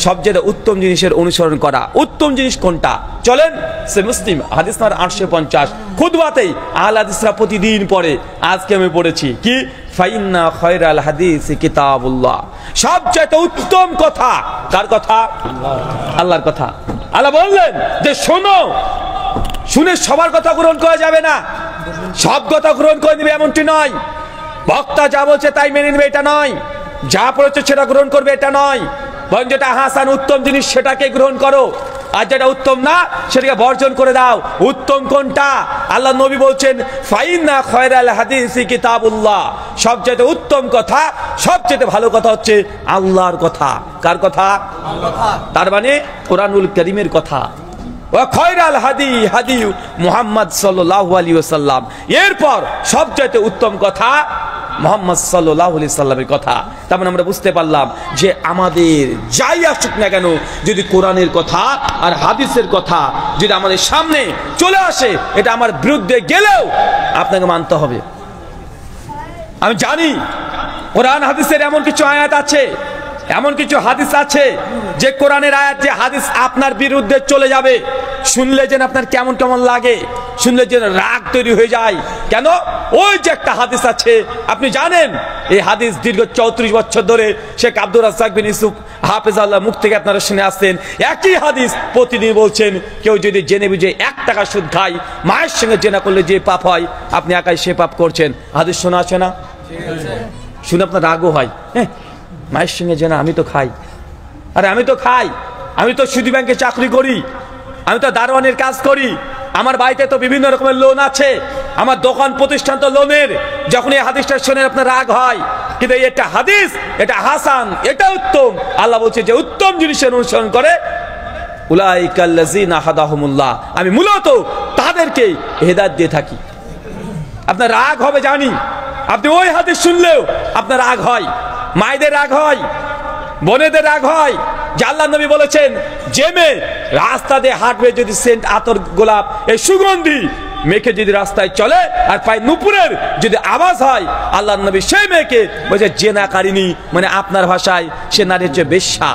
সবচেয়ে উত্তম জিনিসের অনুসরণ করা। উত্তম জিনিস কোনটা? চলেন সে মুসলিম হাদিস নাম্বার 850 খুতবাতেই আহলে হাদিসরা প্রতিদিন পড়ে। আজকে আমি পড়েছি কি, ফাইন্না খায়রাল হাদিসি কিতাবুল্লাহ, সবচেয়ে উত্তম কথা কার কথা? আল্লাহর কথা। আল্লাহ বললেন যে শোনো, শুনে সবার কথা গ্রহণ করা যাবে না, সব কথা গ্রহণ করে নেবে এমনটি নয়, বক্তা যা বলছে তাই মেনে নেবে এটা নয়, যা পড়েছে সেটা গ্রহণ করবে এটা নয়, বরং যেটা হাসান উত্তম জিনিস সেটাকে গ্রহণ করো, আর যেটা উত্তম না সেটাকে বর্জন করে দাও। উত্তম কোনটা? আল্লাহ নবী বলছেন ফাইন্না খায়রাল হাদিসি কিতাবুল্লাহ, সবচেয়ে উত্তম কথা, সবচেয়ে ভালো কথা হচ্ছে আল্লাহর কথা। কার কথা? তার মানে কোরআনুল কারীমের কথা। ওয়া খায়রাল হাদি হাদি মুহাম্মদ সাল্লাল্লাহু আলাইহি ওয়াসাল্লাম, এরপর সবচেয়ে উত্তম কথা মুহাম্মদ সাল্লাল্লাহু আলাইহি সাল্লামের কথা। তার মানে আমরা বুঝতে পারলাম যে আমাদের যাই আসুক না কেন, যদি কোরআনের কথা আর হাদিসের কথা যদি আমাদের সামনে চলে আসে, এটা আমার বিরুদ্ধে গেলেও আপনাকে মানতে হবে। আমি জানি কোরআন হাদিসের এমন কিছু আয়াত আছে, এমন কিছু হাদিস আছে যে কোরআনের আয়াত, যে হাদিস আপনার বিরুদ্ধে চলে যাবে, শুনলে যেন আপনার কেমন কেমন লাগে, শুনলে যেন রাগ তৈরি হয়ে যায়। কেন? ওই যে একটা হাদিস আছে, আপনি জানেন এই হাদিস দীর্ঘ 34 বছর ধরে শেখ আব্দুর রাজ্জাক বিন ইউসুফ হাফেজাল্লাহ মুখ থেকে আপনারা শুনে আসছেন। একই হাদিস প্রতিদিন বলছেন, কেউ যদি জেনে বুঝে 1 টাকা সুদ খায়, মায়ের সঙ্গে জেনা করলে যে পাপ হয়, আপনি একাই সে পাপ করছেন। হাদিস শোনা আছে না? শুনে আপনার রাগও হয়, হ্যাঁ মায়ের সঙ্গে জেনা, আমি তো খাই, আরে আমি তো খাই, আমি তো সুদী ব্যাংকে চাকরি করি, আমি তো দারোয়ানের কাজ করি, আমার বাড়িতে তো বিভিন্ন রকমের লোন আছে, আমার দোকান প্রতিষ্ঠান তো লোনের। যখন এই হাদিসটা শুনে আপনার রাগ হয়, কিন্তু এটা হাদিস, এটা হাসান, এটা উত্তম। আল্লাহ বলছে যে উত্তম জিনিসের অনুসরণ করে উলাইকাল্লাযিনা হাদাহুমুল্লাহ, আমি মূলত তাদেরকে হেদায়েত দিয়ে থাকি। আপনার রাগ হবে জানি, আপনি ওই হাদিস শুনলেও আপনার রাগ হয়, মায়েদের রাগ হয়, বোনেদের রাগ হয়। যে আল্লাহ নবী বলেছেন, যে মেয়ে রাস্তা দিয়ে হাঁটবে, যদি সেন্ট আতর গোলাপ এই সুগন্ধি মেখে যদি রাস্তায় চলে আর পায়ে নুপুরের যদি আওয়াজ হয়, আল্লাহ নবী সেই মেয়েকে বলছে জেনাকারিনী, মানে আপনার ভাষায় সে নারী হচ্ছে বেশ্যা।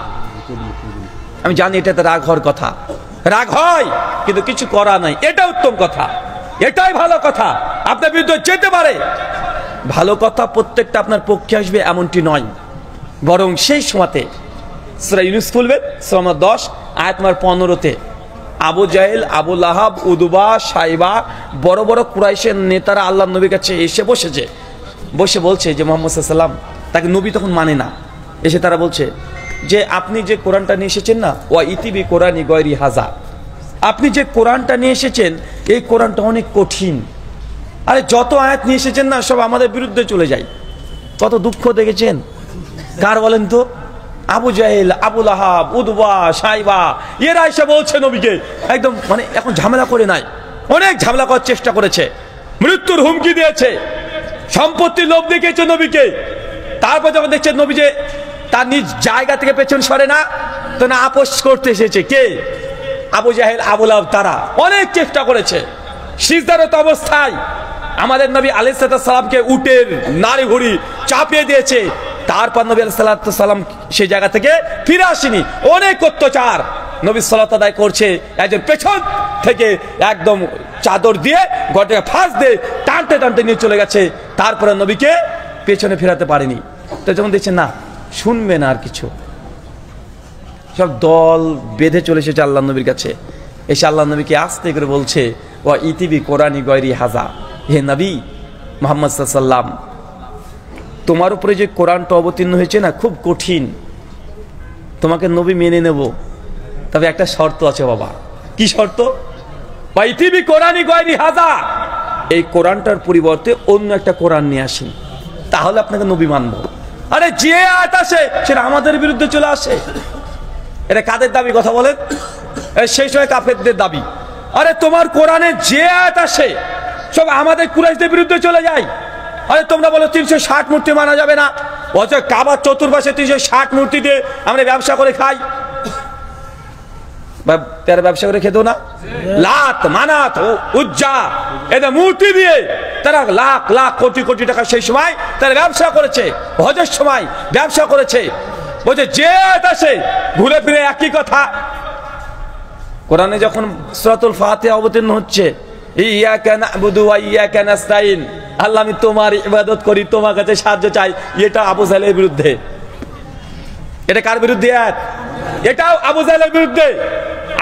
আমি জানি এটাতে রাগ হওয়ার কথা, রাগ হয়, কিন্তু কিছু করা নাই। এটা উত্তম কথা, এটাই ভালো কথা, আপনার বিরুদ্ধে যেতে পারে। ভালো কথা প্রত্যেকটা আপনার পক্ষে আসবে এমনটি নয়, বরং সেই সময়তে সূরা ইউনূস খুলবেন, সূরা 10 আয়াত নম্বর 15-তে আবু জাহেল, আবু লাহাব, উদবা, সাইবা, বড় বড় কুরাইশের নেতারা আল্লাহ নবীর কাছে এসে বসেছে, বসে বলছে যে মুহাম্মদ সাল্লাল্লাহু আলাইহি ওয়াসাল্লাম, তাকে নবী তখন মানে না, এসে তারা বলছে যে আপনি যে কোরআনটা নিয়ে এসেছেন না, ওয়া ইতিবি কোরআনি গয়রি হাজা, আপনি যে কোরআনটা নিয়ে এসেছেন এই কোরআনটা অনেক কঠিন। আরে যত আয়াত নিয়ে এসেছেন না সব আমাদের বিরুদ্ধে চলে যায়। কত দুঃখ দেখেছেন? কার বলেন তো? আবু জাহেল, আবু লাহাব, উদবা, সাইবা, এরা এসে বলছে নবীকে, একদম মানে এখন ঝামেলা করে নাই, অনেক ঝামেলা করার চেষ্টা করেছে, মৃত্যুর হুমকি দিয়েছে, সম্পত্তির লোভ দেখিয়েছে নবীকে। তারপর যখন দেখছে নবী যে তার নিজ জায়গা থেকে পেছন সরে না, তো না আপোষ করতে এসেছে। কে? আবু জাহেল, আবু লাহাব, তারা অনেক চেষ্টা করেছে। সিজদারত অবস্থায় আমাদের নবী আলাইহিস সালামকে উটের নাড়ি ঘুড়ি চাপিয়ে দিয়েছে। তারপর নবী আলাইহিস সালাম সেই জায়গা থেকে ফিরে আসেনি, অনেক অত্যাচার নবী সালাত আদায় করছে, একজন পেছন থেকে একদম চাদর দিয়ে গলাটাকে ফাঁস দিয়ে টানতে টানতে নিয়ে চলে গেছে। তারপরে নবীকে পেছনে ফেরাতে পারেনি। তো যখন দেখছে না শুনবে না আর কিছু, সব দল বেঁধে চলে এসেছে আল্লাহ নবীর কাছে। এসে আল্লাহ নবীকে আস্তে করে বলছে, ওয়া ইতিবি কোরআনি গয়রি হাজা, হে নবী মুহাম্মদ সাল্লাল্লাহু আলাইহি ওয়াসাল্লাম, তোমার উপরে যে কোরআনটা অবতীর্ণ হয়েছে না খুব কঠিন, তোমাকে নবী মেনে নেব, তবে একটা শর্ত আছে বাবা। কি শর্ত? ওয়া ইতিবি কোরআনি গয়রি হাজা, এই কোরআনটার পরিবর্তে অন্য একটা কোরআন নিয়ে আসি, তাহলে আপনাকে নবী মানবো। আরে যে আয়াত আসে সেটা আমাদের বিরুদ্ধে চলে আসে। এটা কাদের দাবি কথা বলেন? সেই সময় কাফেরদের দাবি। আরে তোমার কোরআনে যে আয়াত আসে সব আমাদের কুরাইশদের বিরুদ্ধে চলে যায়। আরে তোমরা বলো 360 মূর্তি মানা যাবে না, অথচ কাবার চতুর্পাশে 360 মূর্তি দিয়ে আমরা ব্যবসা করে খাই। তারা ব্যবসা করে খেতো না? লাত, মানাত, উজ্জা, এদের মূর্তি দিয়ে তারা লাখ লাখ কোটি কোটি টাকা সেই সময় তারা ব্যবসা করেছে, হজের সময় ব্যবসা করেছে। বলছে যে আয়াত আসে ঘুরে ফিরে একই কথা। কোরআনে যখন সূরাতুল ফাতিহা অবতীর্ণ হচ্ছে, ইয়াকা না'বুদু ওয়া ইয়াকা নাস্তাইন, আল্লাহ আমি তোমার ইবাদত করি, তোমার কাছে সাহায্য চাই। এটা আবু জাহেলের বিরুদ্ধে। এটা কার বিরুদ্ধে? এটাও আবু জাহেলের বিরুদ্ধে,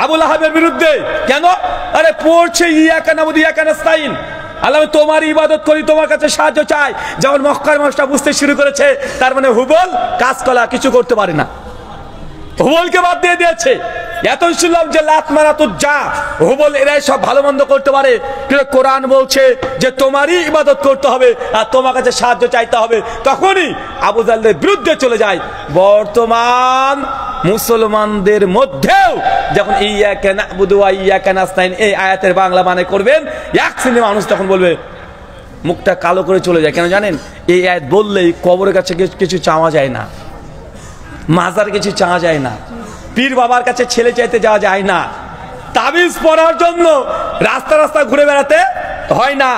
আবু লাহাবের বিরুদ্ধে। কেন? আরে পড়ছে ইয়াকা না'বুদু ইয়াকা নাস্তাইন, আল্লাহ আমি তোমার ইবাদত করি, তোমার কাছে সাহায্য চাই। যখন মক্কার মানুষটা বুঝতে শুরু করেছে তার মানে হুবল কাজ কলা কিছু করতে পারে না, হুবলকে বাদ দিয়ে দিয়েছে। এত শুনলাম যে লাত মানাতুর যা হুবল এরাই সব ভালো মন্দ করতে পারে, কিন্তু কোরআন বলছে যে তোমারই ইবাদত করতে হবে আর তোমার কাছে সাহায্য চাইতে হবে। তখনই আবু জাহেলের বিরুদ্ধে চলে যায়। বর্তমান মুসলমানদের মধ্যেও যখন ইয়াকা না'বুদু ওয়া ইয়াকা নাস্তাইন এই আয়াতের বাংলা মানে করবেন, এক শ্রেণীর মানুষ তখন বলবে, মুখটা কালো করে চলে যায়। কেন জানেন? এই আয়াত বললেই কবরের কাছে কিছু চাওয়া যায় না, মাজার কিছু চাওয়া যায় না, পীর বাবার কাছে ছেলে চাইতে যাওয়া যায় না, তাবিজ পড়ার জন্য রাস্তা রাস্তা ঘুরে বেড়াতে হয় না।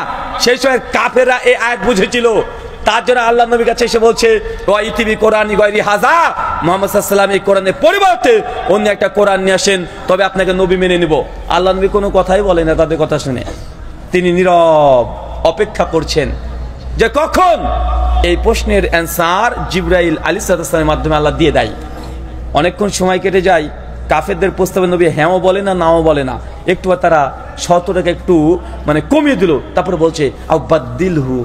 সেই সময় কাফেররা এই আয়াত বুঝেছিল, তার জন্য আল্লাহ নবীর কাছে এসে বলছে ওয়া ইতিবি কোরআনি গায়রি হাযা, মুহাম্মদ সাল্লাল্লাহু আলাইহি ওয়াসাল্লাম এই কোরআনের পরিবর্তে অন্য একটা কোরআন নিয়ে আসেন, তবে আপনাকে নবী মেনে নিব। আল্লাহ নবী কোনো কথাই বলেন না তাদের কথা শুনে, তিনি নীরব অপেক্ষা করছেন যে কখন এই প্রশ্নের অ্যান্সার জিবরাইল আলাইহিস সালামের মাধ্যমে আল্লাহ দিয়ে দেয়। অনেকক্ষণ সময় কেটে যায়, কাফেরদের প্রস্তাবে নবী হ্যাঁও বলে না নাও বলে না, একটু তারা শর্তটাকে একটু মানে কমিয়ে দিল। তারপরে বলছে আবাদ্দিলহু,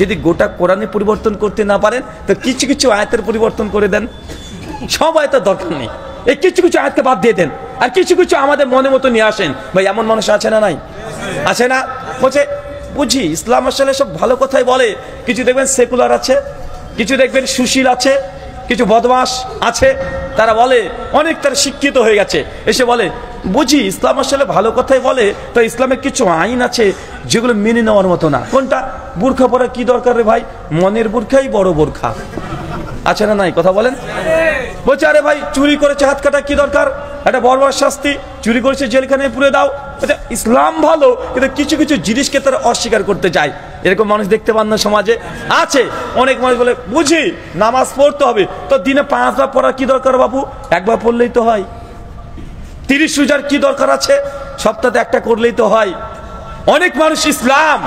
যদি গোটা কোরআনে পরিবর্তন করতে না পারেন তো কিছু কিছু আয়াতের পরিবর্তন করে দেন। সব আয়াতের দরকার নেই, এই কিছু কিছু আয়াতকে বাদ দিয়ে দেন আর কিছু কিছু আমাদের মনে মতো নিয়ে আসেন। ভাই এমন মানুষ আছে না নাই? আছে না? বলছে বুঝি ইসলাম আসলে সব ভালো কথাই বলে, কিছু দেখবেন সেকুলার আছে, কিছু দেখবেন সুশীল আছে, কিছু বদমাস আছে, তারা বলে অনেক তারা শিক্ষিত হয়ে গেছে, এসে বলে বুঝি ইসলাম আসলে ভালো কথাই বলে, তো ইসলামের কিছু আইন আছে যেগুলো মেনে নেওয়ার মতো না। কোনটা? বোরখা পরা কি দরকার রে ভাই, মনের বোরখাই বড় বোরখা। আছে না নাই? কথা বলেন। বলছে আরে ভাই চুরি করেছে হাত কাটা কি দরকার, একটা বড় বড় শাস্তি, চুরি করেছে জেলখানায় পুরে দাও। আচ্ছা ইসলাম ভালো, কিন্তু কিছু কিছু জিনিসকে তারা অস্বীকার করতে চায়। এরকম মানুষ দেখতে পান না সমাজে? আছে। অনেক মানুষ বলে বুঝি নামাজ পড়তে হবে, তো দিনে 5 বার পড়া কি দরকার বাবু, একবার পড়লেই তো হয়। 30 রোজার কি দরকার আছে, সপ্তাহে একটা করলেই তো হয়। অনেক মানুষ ইসলাম,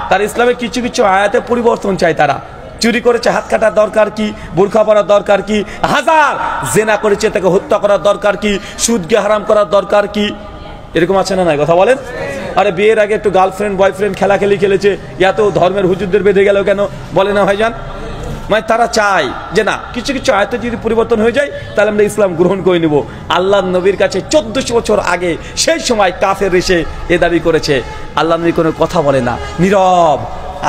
তার ইসলামে কিছু কিছু আয়াতে পরিবর্তন চায়। তারা চুরি করেছে হাত কাটার দরকার কি, বোরখা পরার দরকার কি, হাজার জেনা করেছে তাকে হত্যা করার দরকার কি, সুদকে হারাম করার দরকার কি। এরকম আছে না নাই? কথা বলেন। আরে বিয়ের আগে একটু গার্লফ্রেন্ড বয়ফ্রেন্ড খেলাখেলি খেলেছে, এত ধর্মের হুজুরদের বেঁধে গেল কেন, বলে না ভাইজান? মানে তারা চায় যে না কিছু কিছু আয়াতে যদি পরিবর্তন হয়ে যায় তাহলে আমরা ইসলাম গ্রহণ করে নেব। আল্লাহ নবীর কাছে 1400 বছর আগে সেই সময় কাফের এসে এ দাবি করেছে, আল্লাহ নবী কোনো কথা বলে না, নীরব।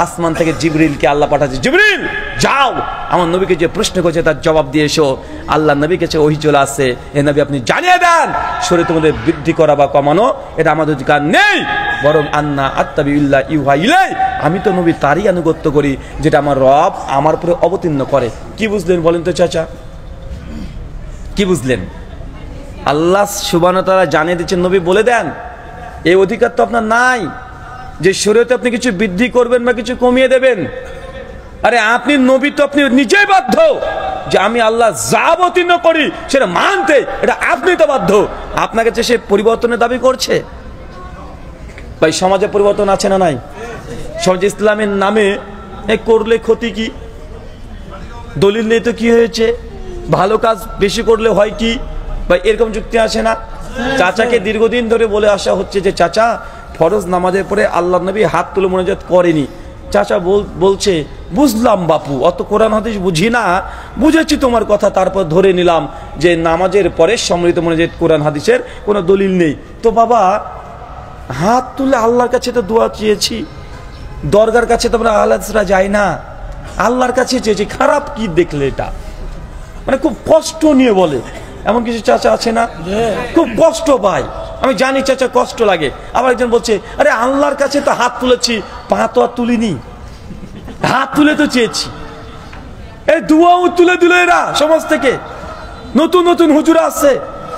আসমান থেকে জিবরিলকে আল্লাহ পাঠাচ্ছে, জিবরিল যাও আমার নবীকে যে প্রশ্ন করেছে তার জবাব দিয়ে এসো। আল্লাহ নবীর কাছে ওহী চলে আসছে, হে নবী আপনি জানিয়ে দেন শরীয়ত মধ্যে বৃদ্ধি করা বা কমানো এটা আমাদের অধিকার নেই, বরং আন্না আত্তাবিউল্লাহ ইউহা ইলাই, আমি তো নবী তারই আনুগত্য করি যেটা আমার রব আমার উপরে অবতীর্ণ করে। কি বুঝলেন বলেন তো চাচা, কি বুঝলেন? আল্লাহ সুবহানাহু ওয়া তাআলা জানিয়ে দিচ্ছেন নবী বলে দেন, এই অধিকার তো আপনার নাই যে শরীয়তে আপনি কিছু বৃদ্ধি করবেন বা কিছু কমিয়ে দেবেন। আরে আপনি নবী তো আপনি নিজেই বাধ্য যে আমি আল্লাহ যা অবতীর্ণ করি সেটা মানতে, এটা আপনি তো বাধ্য। আপনাকে যে সে পরিবর্তনের দাবি করছে। ভাই সমাজে পরিবর্তন আছে না নাই? সমাজে ইসলামের নামে করলে ক্ষতি কি? দলিল নেই তো কি হয়েছে? ভালো কাজ বেশি করলে হয় কি? ভাই এরকম যুক্তি আসে না? চাচাকে দীর্ঘদিন ধরে বলে আসা হচ্ছে যে চাচা ফরজ নামাজের পরে আল্লাহ নবী হাত তুলে মোনাজাত করেনি। চাচা বলছে বুঝলাম বাপু, অত কোরআন হাদিস বুঝি না, বুঝেছি তোমার কথা, তারপর ধরে নিলাম যে নামাজের পরে সম্মিলিত মোনাজাত কোরআন হাদিসের কোনো দলিল নেই। তো বাবা হাত তুলে আল্লাহর কাছে তো দোয়া চেয়েছি, দরগার কাছে তো আমরা আল্লাহরা যাই না, আল্লাহর কাছে চেয়েছি, খারাপ কি দেখলে? এটা মানে খুব কষ্ট নিয়ে বলে। এমন কিছু চাচা আছে না খুব কষ্ট পায়? আমি জানি চাচা কষ্ট লাগে। আবার একজন বলছে আরে আল্লাহর কাছে তো হাত তুলেছি, পা তো আর তুলিনি, হাত তুলে তো চেয়েছি। এই দুয়াও তুলে দিল এরা সমাজ থেকে, নতুন নতুন হুজুর আসছে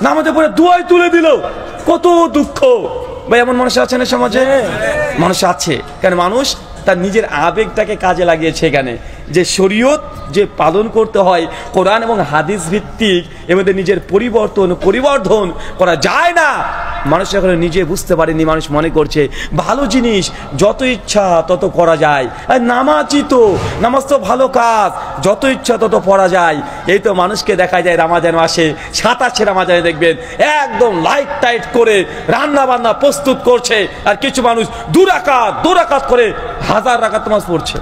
নামাজে পড়ে দুয়াই তুলে দিল, কত দুঃখ। ভাই এমন মানুষ আছে না সমাজে? মানুষ আছে। কেন? মানুষ তার নিজের আবেগটাকে কাজে লাগিয়েছে এখানে, যে শরীয়ত যে পালন করতে হয় কোরআন এবং হাদিস ভিত্তিক, এর মধ্যে নিজের পরিবর্তন পরিবর্ধন করা যায় না। মানুষ এখন নিজে বুঝতে পারেনি, মানুষ মনে করছে ভালো জিনিস যত ইচ্ছা তত করা যায়, আর নামাজই তো, নামাজ তো ভালো কাজ, যত ইচ্ছা তত পড়া যায়। এই তো মানুষকে দেখা যায় রমজান মাসে 27 রমজানে দেখবেন একদম লাইট টাইট করে রান্না বান্না প্রস্তুত করছে, আর কিছু মানুষ 2 রাকাত করে 1000 রাকাত নামাজ পড়ছে।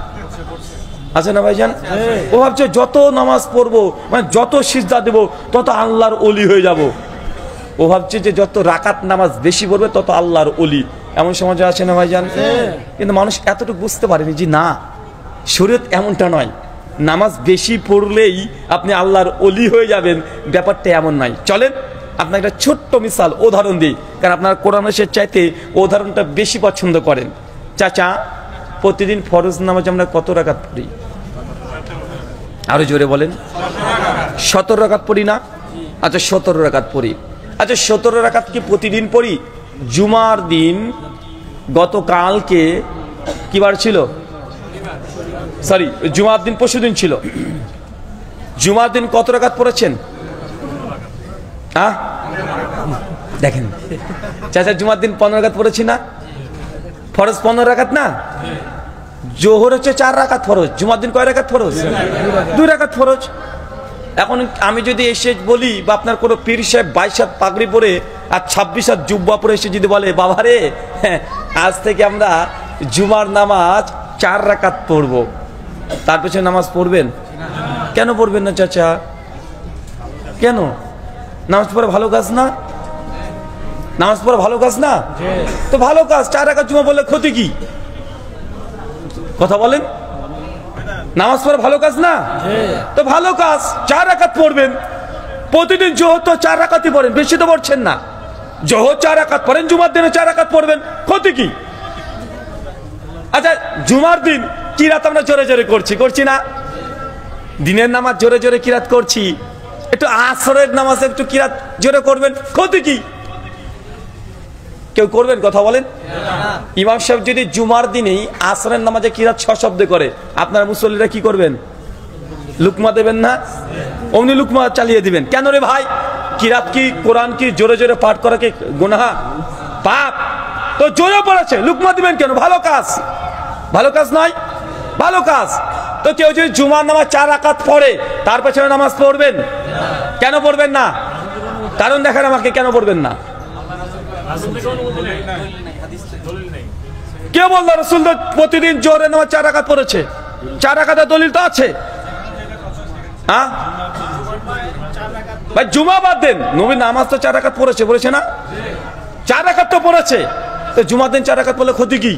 আছে না ভাইজান? ও ভাবছে যত নামাজ পড়বো, মানে যত সিজদা দেব তত আল্লাহর ওলি হয়ে যাব। ও ভাবছে যে যত রাকাত নামাজ বেশি পড়বে তত আল্লাহর ওলি। এমন সমাজে আছে না ভাইজান? কিন্তু মানুষ এতটুকু বুঝতে পারেনি যে না, শরীয়ত এমনটা নয়, নামাজ বেশি পড়লেই আপনি আল্লাহর ওলি হয়ে যাবেন, ব্যাপারটা এমন নয়। চলেন আপনার একটা ছোট্ট মিসাল উদাহরণ দিই, কারণ আপনার কোরআনের চাইতে উদাহরণটা বেশি পছন্দ করেন। চাচা, প্রতিদিন ফরজ নামাজ আমরা কত রাকাত পড়ি? আরো জোরে বলেন। 17 রাকাত পড়ি না? আচ্ছা 17 রাকাত পড়ি। আচ্ছা 17 রাকাত কি প্রতিদিন পড়ি? জুমার দিন গতকালকে কি বার ছিল? সরি, জুমার দিন পরশুদিন ছিল। জুমার দিন কত রাকাত পড়েছেন? দেখেন চাচা, জুমার দিন 15 রাকাত পড়েছি না? ফরজ 15 রাকাত না? জোহর হচ্ছে 4 রাকাত ফরজ, জুমার দিন কয় রাকাত ফরজ? 2 রাকাত ফরজ। এখন আমি যদি এসে বলি, বা আপনার কোনো পীর সাহেব 22 হাত পাগড়ি পরে আর 26 হাত জুব্বা পরে এসে যদি বলে, বাবা রে আজ থেকে আমরা জুমার নামাজ 4 রাকাত পড়বো, তার পেছনে নামাজ পড়বেন? কেন পড়বেন না চাচা? কেন? নামাজ পড়া ভালো কাজ না? নামাজ পড়া ভালো কাজ না? তো ভালো কাজ, 4 রাকাত জুমা বললে ক্ষতি কি? কথা বলেন। নামাজ পড়া ভালো কাজ না? তো ভালো কাজ, 4 রাকাত পড়বেন। প্রতিদিন জোহর তো 4 রাকাতই পড়েন, বেশি তো পড়ছেন না। জোহর 4 রাকাত পড়েন, জুমার দিনে 4 রাকাত পড়বেন, ক্ষতি কি? আচ্ছা জুমার দিন কিরাত আমরা জোরে জোরে করছি না? দিনের নামাজ জোরে জোরে কিরাত করছি, একটু আসরের নামাজ একটু কিরাত জোরে করবেন, ক্ষতি কি? কেউ করবেন? কথা বলেন। ইমাম সাহেব যদি জুমার দিনেই আসরের নামাজে কিরাত সশব্দে করে, আপনারা মুসল্লিরা কি করবেন? লুকমা দেবেন না? অমনি লুকমা চালিয়ে দিবেন। কেন রে ভাই? কিরাত কি, কোরআন কি জোরে জোরে পাঠ করা কি গুনাহ? পাপ। তো জোরে পড়েছে, লুকমা দিবেন কেন? ভালো কাজ, ভালো কাজ নয়? ভালো কাজ। তো কেউ যদি জুমার নামাজ 4 রাকাত পড়ে, তার পেছনে নামাজ পড়বেন? কেন পড়বেন না? কারণ দেখেন আমাকে, কেন পড়বেন না? কে বলল রাসূল প্রতিদিন জোহরের নামাজ 4 রাকাত পড়েছে? 4 রাকাতের দলিল তো আছে। হ্যাঁ ভাই, জুমা বাদ দেন, নবী নামাজ তো 4 রাকাত পড়েছে না? 4 রাকাত তো পড়েছে, তো জুমার দিন 4 রাকাত পড়লে ক্ষতি কি?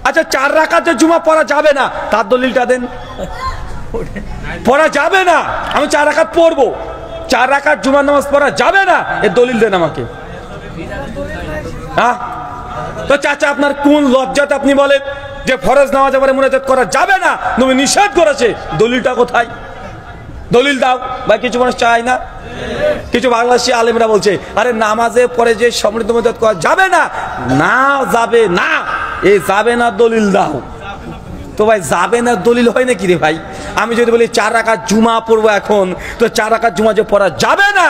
আচ্ছা 4 রাকাতে জুমা পড়া যাবে না, তার দলিলটা দেন। পড়া যাবে না, আমি 4 রাকাত পড়বো, 4 রাকাত জুমার নামাজ পড়া যাবে না, এর দলিল দেন আমাকে। হ্যাঁ, তো চাচা আপনার কোন লজ্জাতে আপনি বলেন যে ফরজ নামাজ পড়ে মুনাজাত করা যাবে না, নবী নিষেধ করেছে? দলিলটা কোথায়? দলিল দাও ভাই। কিছু মানুষ চায় না, কিছু বাংলাদেশি আলেমরা বলছে আরে নামাজে পরে যে সমৃদ্ধ মুনাজাত করা যাবে না, না যাবে না, এই যাবে না দলিল দাও। তো ভাই যাবে না দলিল হয় নাকি রে ভাই? আমি যদি বলি 4 রাকাত জুমা পড়বো এখন, তো 4 রাকাত জুমা যে পড়া যাবে না,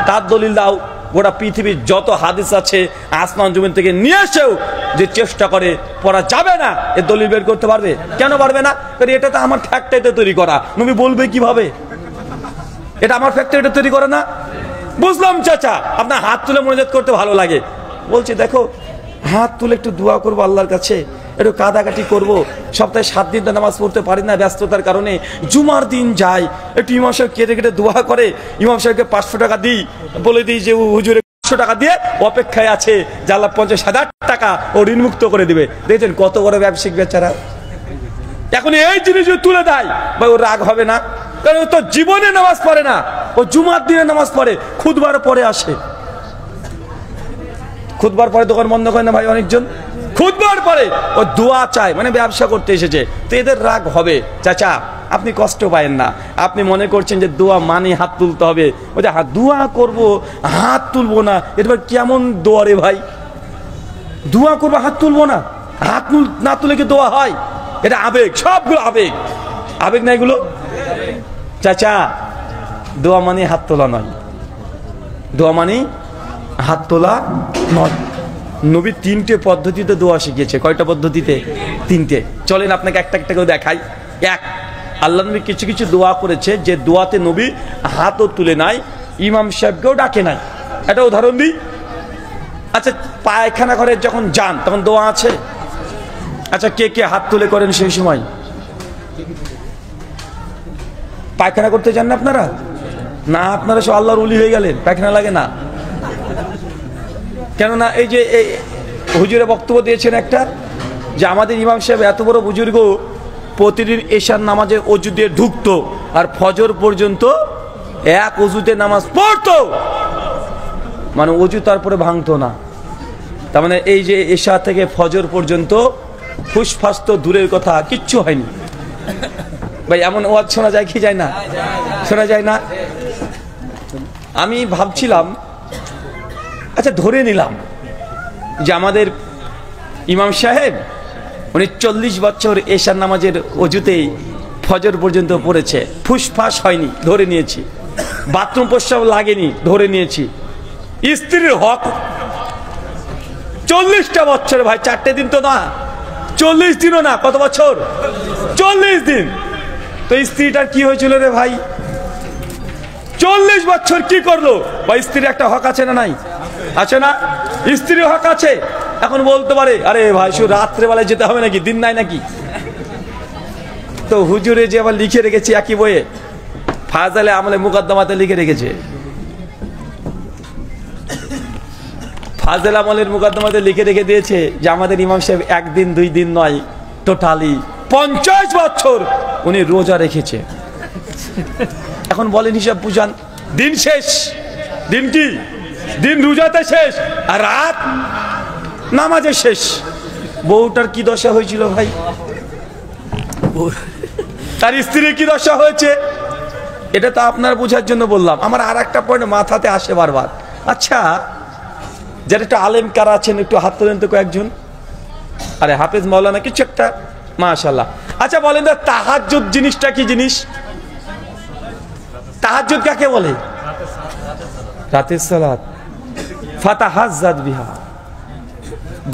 তার দলিল দাও। গোটা পৃথিবীর যত হাদিস আছে আসমান জমিন থেকে নিয়ে এসেও যে চেষ্টা করে পড়া যাবে না, এর দলিল বের করতে পারবে? কেন পারবে না? কারণ এটা তো আমার ফ্যাক্টরিতে তৈরি করা। নবী বলবে কিভাবে? এটা আমার ফ্যাক্টরিতে তৈরি করে না। বুঝলাম চাচা, আপনার হাত তুলে মুনাজাত করতে ভালো লাগে, বলছি দেখো হাত তুলে একটু দোয়া করবো আল্লাহর কাছে, একটু কাদাকাটি করবো, সপ্তাহে 7 দিন তো নামাজ পড়তে পারি না ব্যস্ততার কারণে, জুমার দিন যাই, একটু ইমাম সাহেব কেটে কেটে দোয়া করে, ইমাম সাহেবকে 500 টাকা দিই, বলে দিই যে হুজুরে 500 টাকা দিয়ে অপেক্ষায় আছে যে আল্লাহ 50,000 টাকা ও ঋণমুক্ত করে দিবে। দেখছেন কত বড় ব্যবসায়িক বেচারা। এখন এই জিনিস তুলে দেয় ভাই, ওর রাগ হবে না? কারণ ও তো জীবনে নামাজ পড়ে না, ও জুমার দিনে নামাজ পড়ে, খুতবার পরে আসে। খুতবার পরে দোকান বন্ধ করে না ভাই অনেকজন, খুতবার পরে ও দোয়া চায়, মানে ব্যবসা করতে এসেছে, তো এদের রাগ হবে। চাচা আপনি কষ্ট পায়েন না, আপনি মনে করছেন যে দোয়া মানে হাত তুলতে হবে, ও যে দোয়া করবো হাত তুলবো না, এটা কেমন দোয়া রে ভাই? দোয়া করবো হাত তুলবো না, হাত না তুলে কি দোয়া হয়? এটা আবেগ, সবগুলো আবেগ, আবেগ না এগুলো? চাচা দোয়া মানে হাত তোলা নয়, দোয়া মানে হাত তোলা নয়। নবী 3টে পদ্ধতিতে দোয়া শিখিয়েছে। কয়টা পদ্ধতিতে? 3টে। চলেন আপনাকে একটা একটা করে দেখাই। এক, আল্লাহ নবী কিছু কিছু দোয়া করেছে যে দোয়াতে নবী হাতও তুলে নাই, ইমাম সাহেবকেও ডাকে নাই। একটা উদাহরণ দিই। আচ্ছা, পায়খানা ঘরে যখন যান তখন দোয়া আছে? আচ্ছা, কে কে হাত তুলে করেন সেই সময়? পায়খানা করতে যান না আপনারা? না, আপনারা সব আল্লাহর ওলি হয়ে গেলেন, পায়খানা লাগে না। কেননা এই যে হুজুরে বক্তব্য দিয়েছেন একটা, যে আমাদের ইমাম সাহেব এত বড় বুজুর্গ, প্রতিদিন এশার নামাজে অজু দিয়ে ঢুকতো আর ফজর পর্যন্ত এক অজুতে নামাজ পড়তো, মানে অজু তারপরে ভাঙতো না। তার মানে এই যে এশা থেকে ফজর পর্যন্ত ফুসফাস তো দূরের কথা, কিচ্ছু হয়নি। ভাই এমন ওয়াজ শোনা যায় কি যায় না? শোনা যায় না? আমি ভাবছিলাম, আচ্ছা ধরে নিলাম যে আমাদের ইমাম সাহেব উনি 40 বছর এশার নামাজের অজুতেই ফজর পর্যন্ত পড়েছে, ফুসফাস হয়নি, ধরে নিয়েছি। বাথরুম প্রস্রাব লাগেনি, ধরে নিয়েছি। স্ত্রীর হক 40টা বছর, ভাই 4টে দিন তো না, 40 দিনও না। কত বছর? 40 দিন। তো স্ত্রীটার কি হয়েছিল রে ভাই? 40 বছর কি করলো? বা স্ত্রীর একটা হক আছে না নাই? আছে না? স্ত্রীর হক আছে। এখন বলতে পারে, আরে ভাই শুধু রাত্রেবেলায় যেতে হবে নাকি, দিন নাই নাকি? তো হুজুরে যে আবার লিখে রেখেছি একই বইয়ে, ফাজালে আমলে মুকদ্দমাতে লিখে রেখেছে, ফাজেল আমলের মুকদ্দমাতে লিখে রেখে দিয়েছে যে আমাদের ইমাম সাহেব 1 দিন 2 দিন নয়, টোটালি 50 বছর উনি রোজা রেখেছে। এখন বলেন, হিসাব বুঝান, দিন শেষ, দিন কি? দিন রোজাতে শেষ আর রাত নামাজে শেষ। বউটার কি দশা হয়েছিল ভাই? তার স্ত্রীর কি দশা হয়েছে? এটা তো আপনার বোঝার জন্য বললাম। আমার আর একটা পয়েন্ট মাথাতে আসে বারবার। আচ্ছা, যারা একটু আলেম কারা আছেন একটু হাত তোলেন তো কয়েকজন। আরে হাফেজ মাওলানা কিছু একটা, মাশাআল্লাহ। আচ্ছা বলেন তো, তাহাজ্জুদ জিনিসটা কি জিনিস? তাহাজ্জুদ কাকে বলে? রাতের সালাত। ফাতাহাজ্জাদ বিহা,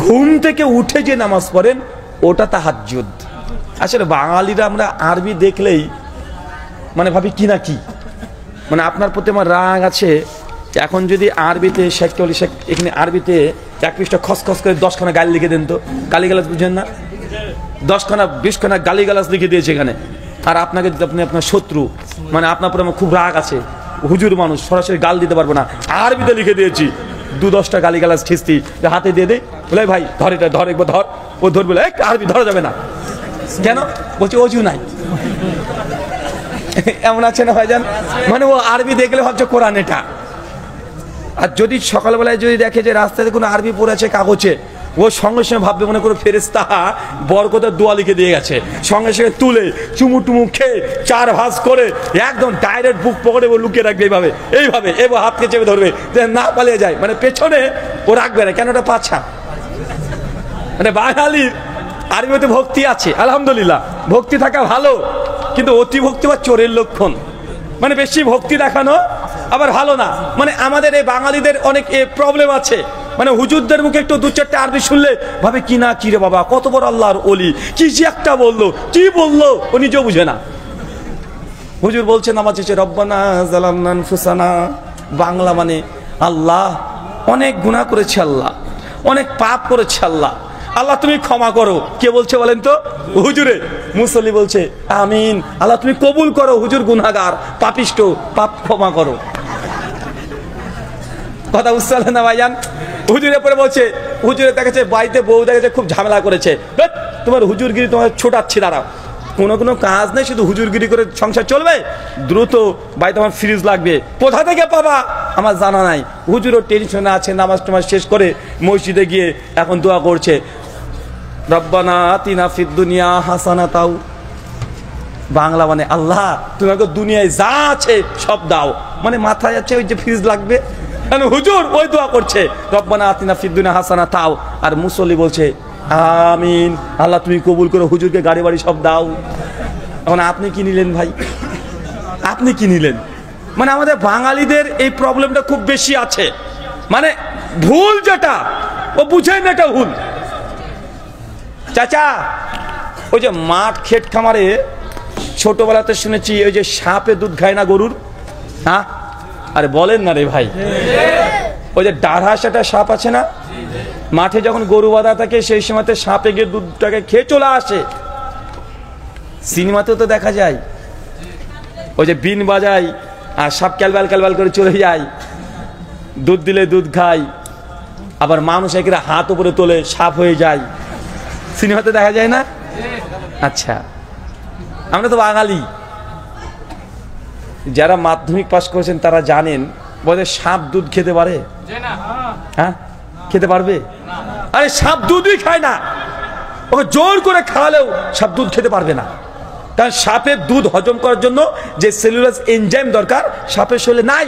ঘুম থেকে উঠে যে নামাজ পড়েন ওটা তাহাজ্জুদ। আসলে বাঙালিরা আমরা আরবি দেখলেই মানে ভাবি কি না কি, মানে আপনার প্রতি আমার রাগ আছে। এখন যদি আরবিতে শেখ এখানে আরবিতে 1 পৃষ্ঠা খসখস করে 10খানা গালি লিখে দেন তো, গালিগালাজ বুঝেন না? 10খানা 20খানা গালিগালাজ লিখে দিয়েছে এখানে। আর আপনাকে আপনি আপনার শত্রু, মানে আপনার উপরে আমার খুব রাগ আছে, হুজুর মানুষ, সরাসরি গাল দিতে পারবো না, আরবিতে লিখে দিয়েছি 2-10টা গালিগালাজ খিস্তি হাতে দিয়ে দেয়, বলে ভাই ধর, এটা ধর, একবার ধর। ও ধর, বলে আরবি ধরা যাবে না। কেন? বলছে অজু নাই। এমন আছে না ভাইজান? মানে ও আরবি দেখলে ভাবছে কোরআন এটা। আর যদি সকালবেলায় যদি দেখে যে রাস্তাতে কোনো আরবি পড়ে আছে কাগজে, ও সঙ্গে সঙ্গে ভাববে মনে করে ফেরেশতা বরকতের দোয়া লিখে দিয়ে গেছে, সঙ্গে সঙ্গে তুলে চুমু টুমু খেয়ে 4 ভাঁজ করে একদম ডাইরেক্ট বুক পকেটে ও লুকিয়ে রাখবে এইভাবে এইভাবে, এবার হাতকে চেপে ধরবে যে না পালিয়ে যায়, মানে পেছনে ও রাখবে না। কেন? ওটা পাছা। মানে বাঙালির আরবিতে ভক্তি আছে, আলহামদুলিল্লাহ, ভক্তি থাকা ভালো, কিন্তু অতি ভক্তি বা চোরের লক্ষণ। মানে বেশি ভক্তি দেখানো আবার ভালো না। মানে আমাদের এই বাঙালিদের অনেক প্রবলেম আছে। মানে হুজুরদের মুখে একটু 2-4টা আরবি শুনলে ভাবে কি না কি রে বাবা, কত বড় আল্লাহর ওলি, কি যে একটা বললো, কি বললো ও নিজেও বুঝে না। হুজুর বলছেন আমার চেয়ে রব্বানা জালামনা আনফুসানা, বাংলা মানে আল্লাহ অনেক গুনাহ করেছে, আল্লাহ অনেক পাপ করেছে, আল্লাহ আল্লাহ তুমি ক্ষমা করো। কে বলছে বলেন তো? হুজুরে। মুসল্লি বলছে আমিন, আল্লাহ তুমি কবুল করো, হুজুর গুনাহগার পাপিষ্ট, পাপ ক্ষমা করো। কথা বুঝতে পারলেন না ভাইজান? হুজুরের পরে বলছে, হুজুরে দেখেছে বাড়িতে বউ দেখেছে খুব ঝামেলা করেছে, তোমার হুজুরগিরি তোমার ছোটাচ্ছি, দাঁড়াও, কোনো কাজ নেই, শুধু হুজুরগিরি করে সংসার চলবে, দ্রুত বাড়িতে আমার ফ্রিজ লাগবে, কোথা থেকে পাবা আমার জানা নাই। হুজুরও টেনশনে আছে, নামাজ টামাজ শেষ করে মসজিদে গিয়ে এখন দোয়া করছে, রব্বানা আতিনা ফিদ দুনিয়া হাসানাতাও, বাংলা মানে আল্লাহ তুমি আমাকে দুনিয়ায় যা আছে সব দাও, মানে মাথায় আছে ওই যে ফ্রিজ লাগবে, হুজুর ওই দোয়া করছে রব্বানা আতিনা ফিদ দুনিয়া হাসানাতাও, আর মুসল্লি বলছে আমিন, আল্লাহ তুমি কবুল করো, হুজুরকে গাড়ি বাড়ি সব দাও। এখন আপনি কি নিলেন ভাই? আপনি কি নিলেন? মানে আমাদের বাঙালিদের এই প্রবলেমটা খুব বেশি আছে। মানে ভুল যেটা ও বুঝেই না এটা ভুল। চাচা ওই যে মাঠ ক্ষেত খামারে ছোটবেলাতে শুনেছি ওই যে সাপে দুধ খায় না গরুর, হ্যাঁ? আরে বলেন না রে ভাই, ওই যে ডাঢ়া সেটা সাপ আছে না, মাঠে যখন গরু বাঁধা থাকে সেই সময়তে সাপে গিয়ে দুধটাকে খেয়ে চলে আসে। সিনেমাতেও তো দেখা যায় ওই যে বিন বাজায় আর সাপ ক্যালবাল ক্যালবাল করে চলে যায়, দুধ দিলে দুধ খায়, আবার মানুষ একেরা হাত উপরে তোলে সাপ হয়ে যায়, সিনেমাতে দেখা যায় না? আচ্ছা, আমরা তো বাঙালি, যারা মাধ্যমিক পাস করেছেন তারা জানেন বলে সাপ দুধ খেতে পারে? হ্যাঁ, খেতে পারবে? আরে সাপ দুধই খায় না, ওকে জোর করে খাওয়ালেও সাপ দুধ খেতে পারবে না, কারণ সাপের দুধ হজম করার জন্য যে সেলুলাস এনজাইম দরকার সাপের শরীরে নাই।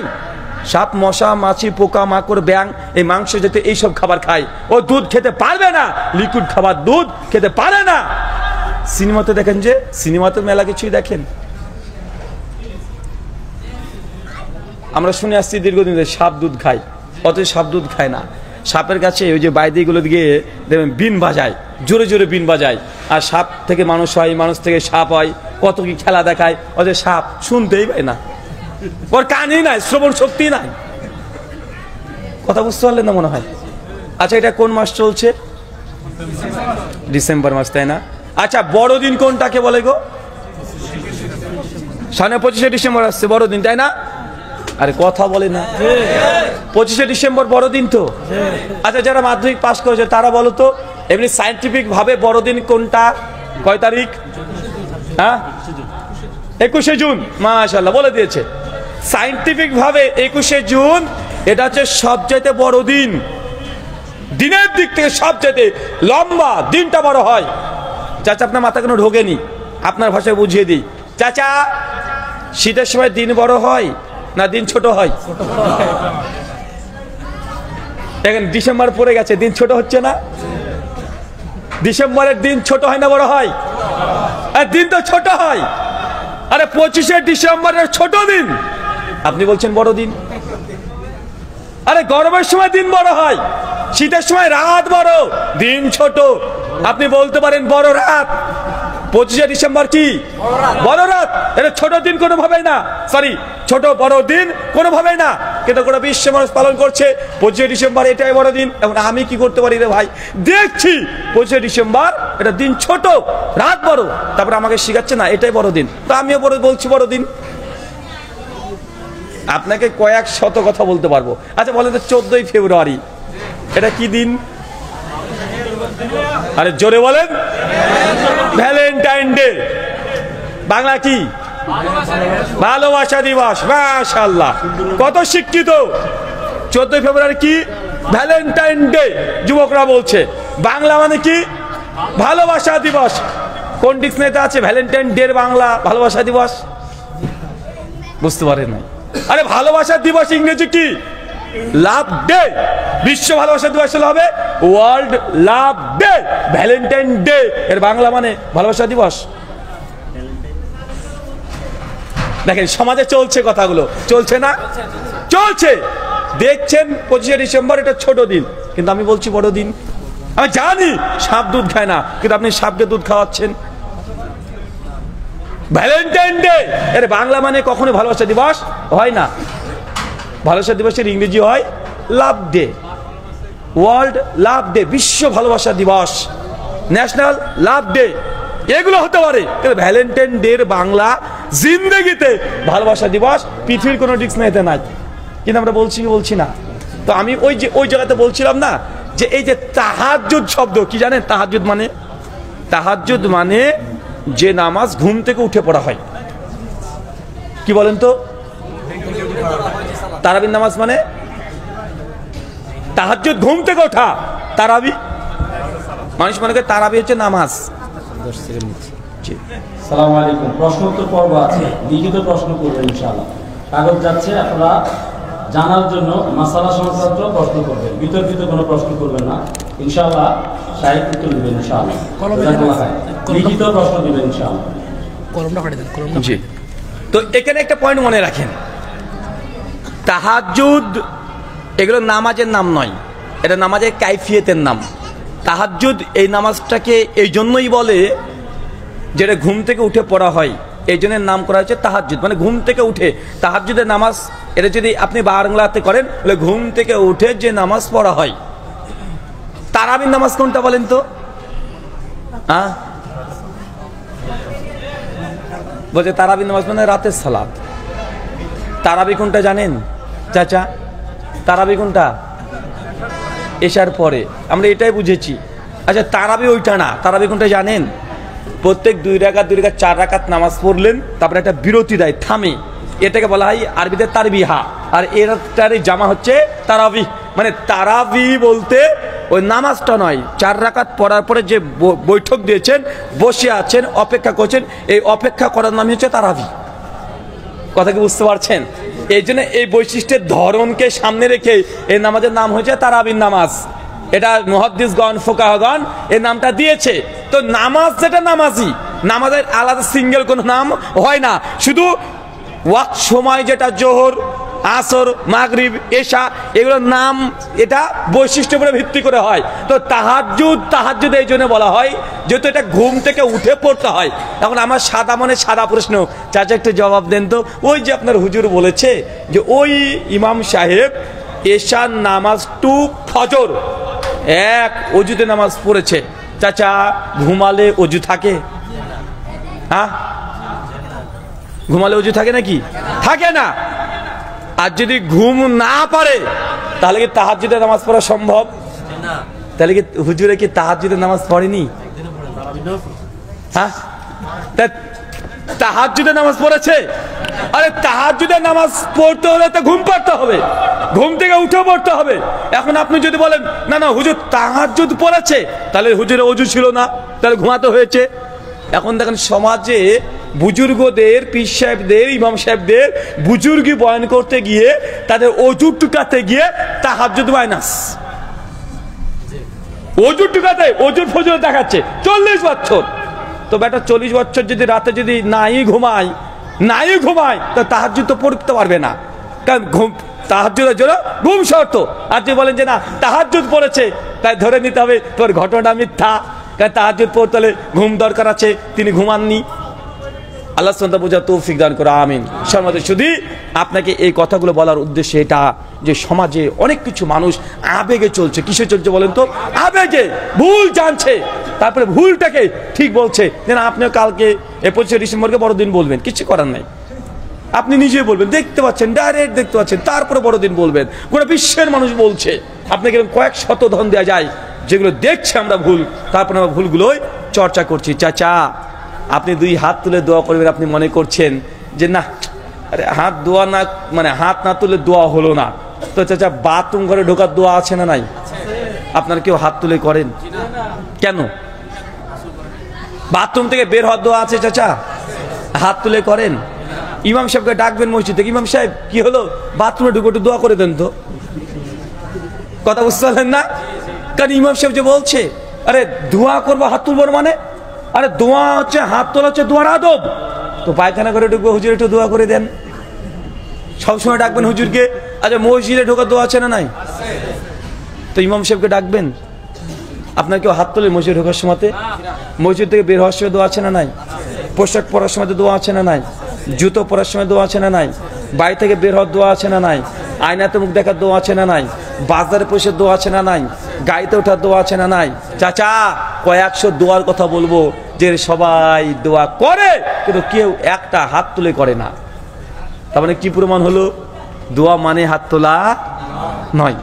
সাপ মশা মাছি পোকা মাকড় ব্যাং এই মাংস জাতীয় এইসব খাবার খায়, ও দুধ খেতে পারবে না, লিকুইড খাবার দুধ খেতে পারে না। সিনেমাতে দেখেন, যে সিনেমাতে মেলা কিছুই দেখেন, আমরা শুনে আসছি দীর্ঘদিন ধরে সাপ দুধ খায়, অথচ সাপ দুধ খায় না। সাপের কাছে ওই যে বাইদিগুলো দিকে দেখবেন বিন বাজায়, জোরে জোরে বিন বাজায়, আর সাপ থেকে মানুষ হয়, মানুষ থেকে সাপ হয়, কত কি খেলা দেখায়, অথচ সাপ শুনতেই পায় না, ওর কানই নাই, শ্রবণ শক্তি নাই। কথা বুঝতে পারলেন না মনে হয়? আচ্ছা, এটা কোন মাস চলছে? ডিসেম্বর মাস, তাই না? আচ্ছা, বড়দিন কোনটাকে বলে গো? সামনে 25শে ডিসেম্বর আসছে, বড়দিন, তাই না? আরে কথা বলে না, 25শে ডিসেম্বর বড়দিন তো। আচ্ছা, যারা মাধ্যমিক পাস করেছে তারা বলো তো, এমনি সায়েন্টিফিক ভাবে বড়দিন কোনটা, কয় তারিখ? হ্যাঁ, 21শে জুন। মাশাআল্লাহ, বলে দিয়েছে। সায়েন্টিফিক ভাবে 21শে জুন এটা হচ্ছে সবচাইতে বড় দিন, দিনের দিক থেকে সবচাইতে লম্বা দিনটা বড় হয়। চাচা আপনার মাথা কেন ঢোকেনি, আপনার ভাষায় বুঝিয়ে দিই। চাচা, শীতের সময় দিন বড় হয় না দিন ছোট হয়? দেখেন ডিসেম্বর পড়ে গেছে, দিন ছোট হচ্ছে না? ডিসেম্বরের দিন ছোট হয় না বড় হয়? দিন তো ছোট হয়। আরে 25শে ডিসেম্বরের ছোট দিন, আপনি বলছেন বড় দিন। আরে গরমের সময় দিন বড় হয়, শীতের সময় রাত বড়, দিন ছোট, আপনি বলতে পারেন বড় রাত। 25শে ডিসেম্বর কি বড় রাত? এটা ছোট দিন কোনোভাবেই না, সরি, ছোট বড় দিন কোনোভাবেই না, কিন্তু গোটা বিশ্ব মানুষ পালন করছে 25শে ডিসেম্বর, এটাই বড় দিন। এখন আমি কি করতে পারি রে ভাই? দেখছি 25শে ডিসেম্বর এটা দিন ছোট, রাত বড়, তারপরে আমাকে শিখাচ্ছে না এটাই বড় দিন, তো আমিও বড় বলছি বড় দিন। আপনাকে কয়েক শত কথা বলতে পারবো। আচ্ছা বলেন তো, 14ই ফেব্রুয়ারি এটা কি দিন? আরে জোরে বলেন। ভ্যালেন্টাইন ডে, বাংলা কি? ভালোবাসা দিবস। মাশাআল্লাহ, কত শিক্ষিত। 14ই ফেব্রুয়ারি কি? Valentine day. যুবকরা বলছে বাংলা মানে কি? ভালোবাসা দিবস। কোন ডিকশনারিতে আছে ভ্যালেন্টাইন ডে বাংলা ভালোবাসা দিবস? বুঝতে পারেন না? আরে ভালোবাসা দিবস ইংরেজি কি? লাভ ডে। বিশ্ব ভালোবাসা দিবস হবে ওয়ার্ল্ড লাভ ডে। ভ্যালেন্টাইন ডে এর বাংলা মানে ভালোবাসা দিবস। দেখেন সমাজে চলছে কথাগুলো, চলছে না? চলছে। দেখছেন 25শে ডিসেম্বর এটা ছোট দিন, কিন্তু আমি বলছি বড় দিন। আমি জানি সাপ দুধ খায় না, কিন্তু আপনি সাপকে দুধ খাওয়াচ্ছেন। ভ্যালেন্টাইন ডে এর বাংলা মানে কখনো ভালোবাসা দিবস হয় না। ভালোবাসা দিবসের ইংরেজি হয় লাভ ডে, ওয়ার্ল্ড লাভ ডে, বিশ্ব ভালোবাসা দিবস, ন্যাশনাল লাভ ডে, এগুলো হতে পারে। কিন্তু ভ্যালেন্টাইন ডে এর বাংলা জিন্দেগিতে ভালোবাসা দিবস পৃথিবীর কোনো ডিকশনারিতে নাই। কিন্তু আমরা বলছি কি বলছি না? তো আমি ওই জায়গাতে বলছিলাম না যে এই যে তাহাজ্জুদ শব্দ কি জানেন? তাহাজ্জুদ মানে, তাহাজ্জুদ মানে যে নামাজ ঘুম থেকে উঠে পড়া হয়। কি বলেন তো? তারাবির নামাজ মানে তাহাজ্জুদ, ঘুম থেকে ওঠা। তারাবি মানুষ মনে করে তারাবি হচ্ছে নামাজ। আসসালামু আলাইকুম। প্রশ্ন উত্তর পর্ব আছে, লিখিত প্রশ্ন করবেন ইনশাআল্লাহ। কাগজ যাচ্ছে, আপনারা জানার জন্য মাসালা সংক্রান্ত প্রশ্ন করবেন, বিতর্কিত কোনো প্রশ্ন করবেন না ইনশাআল্লাহ। সাহিত্য উত্তর দিবেন ইনশাআল্লাহ, লিখিত প্রশ্ন দিবেন ইনশাআল্লাহ। জি, তো এখানে একটা পয়েন্ট মনে রাখেন, তাহাজ্জুদ এগুলো নামাজের নাম নয়, এটা নামাজের কাইফিয়তের নাম। তাহাজ্জুদ এই নামাজটাকে এই জন্যই বলে যেটা ঘুম থেকে উঠে পড়া হয়, এই জন্য নাম করা হয়েছে তাহাজ্জুদ, মানে ঘুম থেকে উঠে। তাহাজ্জুদের নামাজ এটা যদি আপনি বাংলাতে করেন তাহলে ঘুম থেকে উঠে যে নামাজ পড়া হয়। তারাবির নামাজ কোনটা বলেন তো? বলছে তারাবির নামাজ মানে রাতের সালাত। তারাবি কোনটা জানেন চাচা? তারাবি কোনটা? এশার পরে, আমরা এটাই বুঝেছি। আচ্ছা তারাবি ওইটা না, তারাবি কোনটা জানেন? প্রত্যেক 2 রাকাত 4 রাকাত নামাজ পড়লেন, তারপরে একটা বিরতি দেয়, থামে, এটাকে বলা হয় আরবিতে তারবিহা। আর এটারই জামা হচ্ছে তারাবি। মানে তারাবি বলতে ওই নামাজটা নয়, 4 রাকাত পড়ার পরে যে বৈঠক দিয়েছেন, বসে আছেন, অপেক্ষা করছেন, এই অপেক্ষা করার নামই হচ্ছে তারাবি। কথা কি বুঝতে পারছেন? এই জন্য এই বৈশিষ্ট্যের ধরনকে সামনে রেখে এই নামাজের নাম হয়েছে তারাবির নামাজ। এটা মুহাদ্দিসগণ, ফুকাহাগণ এই নামটা দিয়েছে। তো নামাজ যেটা নামাজি, নামাজের আলাদা সিঙ্গেল কোনো নাম হয় না, শুধু ওয়াক্ত সময় যেটা জোহর, আসর, মাগরিব, এশা, এগুলোর নাম এটা বৈশিষ্ট্যের উপরে ভিত্তি করে হয়। তো তাহাজ্জুদ এই জন্য বলা হয় যেহেতু এটা ঘুম থেকে উঠে পড়তে হয়। এখন আমার সাদা মনে সাদা প্রশ্ন, চাচা একটু জবাব দেন তো। ওই যে আপনার হুজুর বলেছে যে ওই ইমাম সাহেব এশার নামাজ টু ফজর এক অজুতে নামাজ পড়েছে, চাচা ঘুমালে অজু থাকে? হ্যাঁ, ঘুমালে অজু থাকে নাকি? থাকে না। আর যদি ঘুম না পারে তাহলে কি তাহাজ্জুদের নামাজ পড়া সম্ভব? তাহলে কি হুজুরে কি তাহাজ্জুদের নামাজ পড়েনি? হ্যাঁ, তাহাজ্জুদের নামাজ পড়েছে। আরে তাহাজ্জুদের নামাজ পড়তে হলে তো ঘুম পড়তে হবে, ঘুম থেকে উঠে পড়তে হবে। এখন আপনি যদি বলেন না না হুজুর তাহাজ্জুদ পড়েছে, তাহলে হুজুরের অজু ছিল না, তাহলে ঘুমাতে হয়েছে। এখন দেখেন সমাজে বুজুর্গদের, পীর সাহেবদের, ইমাম সাহেবদের বুজুর্গি বয়ান করতে গিয়ে তাদের অজু টুকাতে গিয়ে তাহাজ্জুদ মাইনাস, অজু টুকাতে অজুর ফজর দেখাচ্ছে 40 বছর। তো বেটা 40 বছর যদি রাতে যদি নাই ঘুমায় তো তাহাজ্জুদ তো পড়তে পারবে না, কারণ তাহাজ্জুদের জন্য ঘুম শর্ত। আর যদি বলেন যে না তাহাজ্জুদ পড়েছে, তাই ধরে নিতে হবে তোর ঘটনা মিথ্যা, কারণ তাহাজ্জুদ পড়তে হলে ঘুম দরকার আছে, তিনি ঘুমাননি। আল্লাহ সুবহানাহু ওয়া তাআলা তৌফিক দান করে, আমিন। সম্মানিত শুধু আপনাকে এই কথাগুলো বলার উদ্দেশ্য এটা যে সমাজে অনেক কিছু মানুষ আবেগে চলছে। কিসে চলছে বলেন তো? আবেগে ভুল জানছে, তারপরে ভুলটাকে ঠিক বলছে। যেন আপনিও কালকে 25 ডিসেম্বরকে বড়দিন বলবেন, কিছু করার নাই, আপনি নিজেই বলবেন, দেখতে পাচ্ছেন, ডাইরেক্ট দেখতে পাচ্ছেন, তারপরে বড়দিন বলবেন। গোটা বিশ্বের মানুষ বলছে, আপনাকে কয়েক শত ধন দেওয়া যায়, যেগুলো দেখছে আমরা ভুল, তারপরে আমরা ভুলগুলোই চর্চা করছি। চাচা আপনি 2 হাত তুলে দোয়া করবেন, আপনি মনে করছেন যে না আরে হাত দোয়া না, মানে হাত না তুলে দোয়া হলো না। তো চাচা বাথরুম ঘরে ঢোকার দোয়া আছে না নাই? আপনারা কেউ হাত তুলে করেন কেন? বাথরুম থেকে বের হওয়ার দোয়া আছে চাচা, হাত তুলে করেন? ইমাম সাহেবকে ডাকবেন মসজিদ থেকে, ইমাম সাহেব কি হলো বাথরুমে ঢুকে একটু দোয়া করে দেন তো। কথা বুঝতে পারলেন না? কারণ ইমাম সাহেব যে বলছে আরে দোয়া করবো হাত তুলবো মানে, আরে দোয়া হচ্ছে, হাত তোলা হচ্ছে দোয়ার আদব। তো পায়খানা করে ঢুকবো, হুজুর একটু দোয়া করে দেন, সবসময় ডাকবেন হুজুরকে। আচ্ছা মসজিদে ঢোকার দোয়া আছে না নাই? তো ইমাম সাহেবকে ডাকবেন। আপনার কেউ হাত তোলে মসজিদে ঢোকার সময়তে? মসজিদ থেকে বের হওয়ার সময় দোয়া আছে না নাই? পোশাক পরার সময় দোয়া আছে না নাই? জুতো পরার সময় দোয়া আছে না নাই? বাড়ি থেকে বের হওয়ার দোয়া আছে না নাই? আয়নাতে মুখ দেখার দোয়া আছে না নাই? বাজারে পয়সা দোয়া আছে না নাই? গাড়িতে ওঠার দোয়া আছে না নাই? চাচা কয়েকশো দোয়ার কথা বলবো যে সবাই দোয়া করে কিন্তু কেউ একটা হাত তুলে করে না। তার মানে কি প্রমাণ হলো? দোয়া মানে হাত তোলা নয়।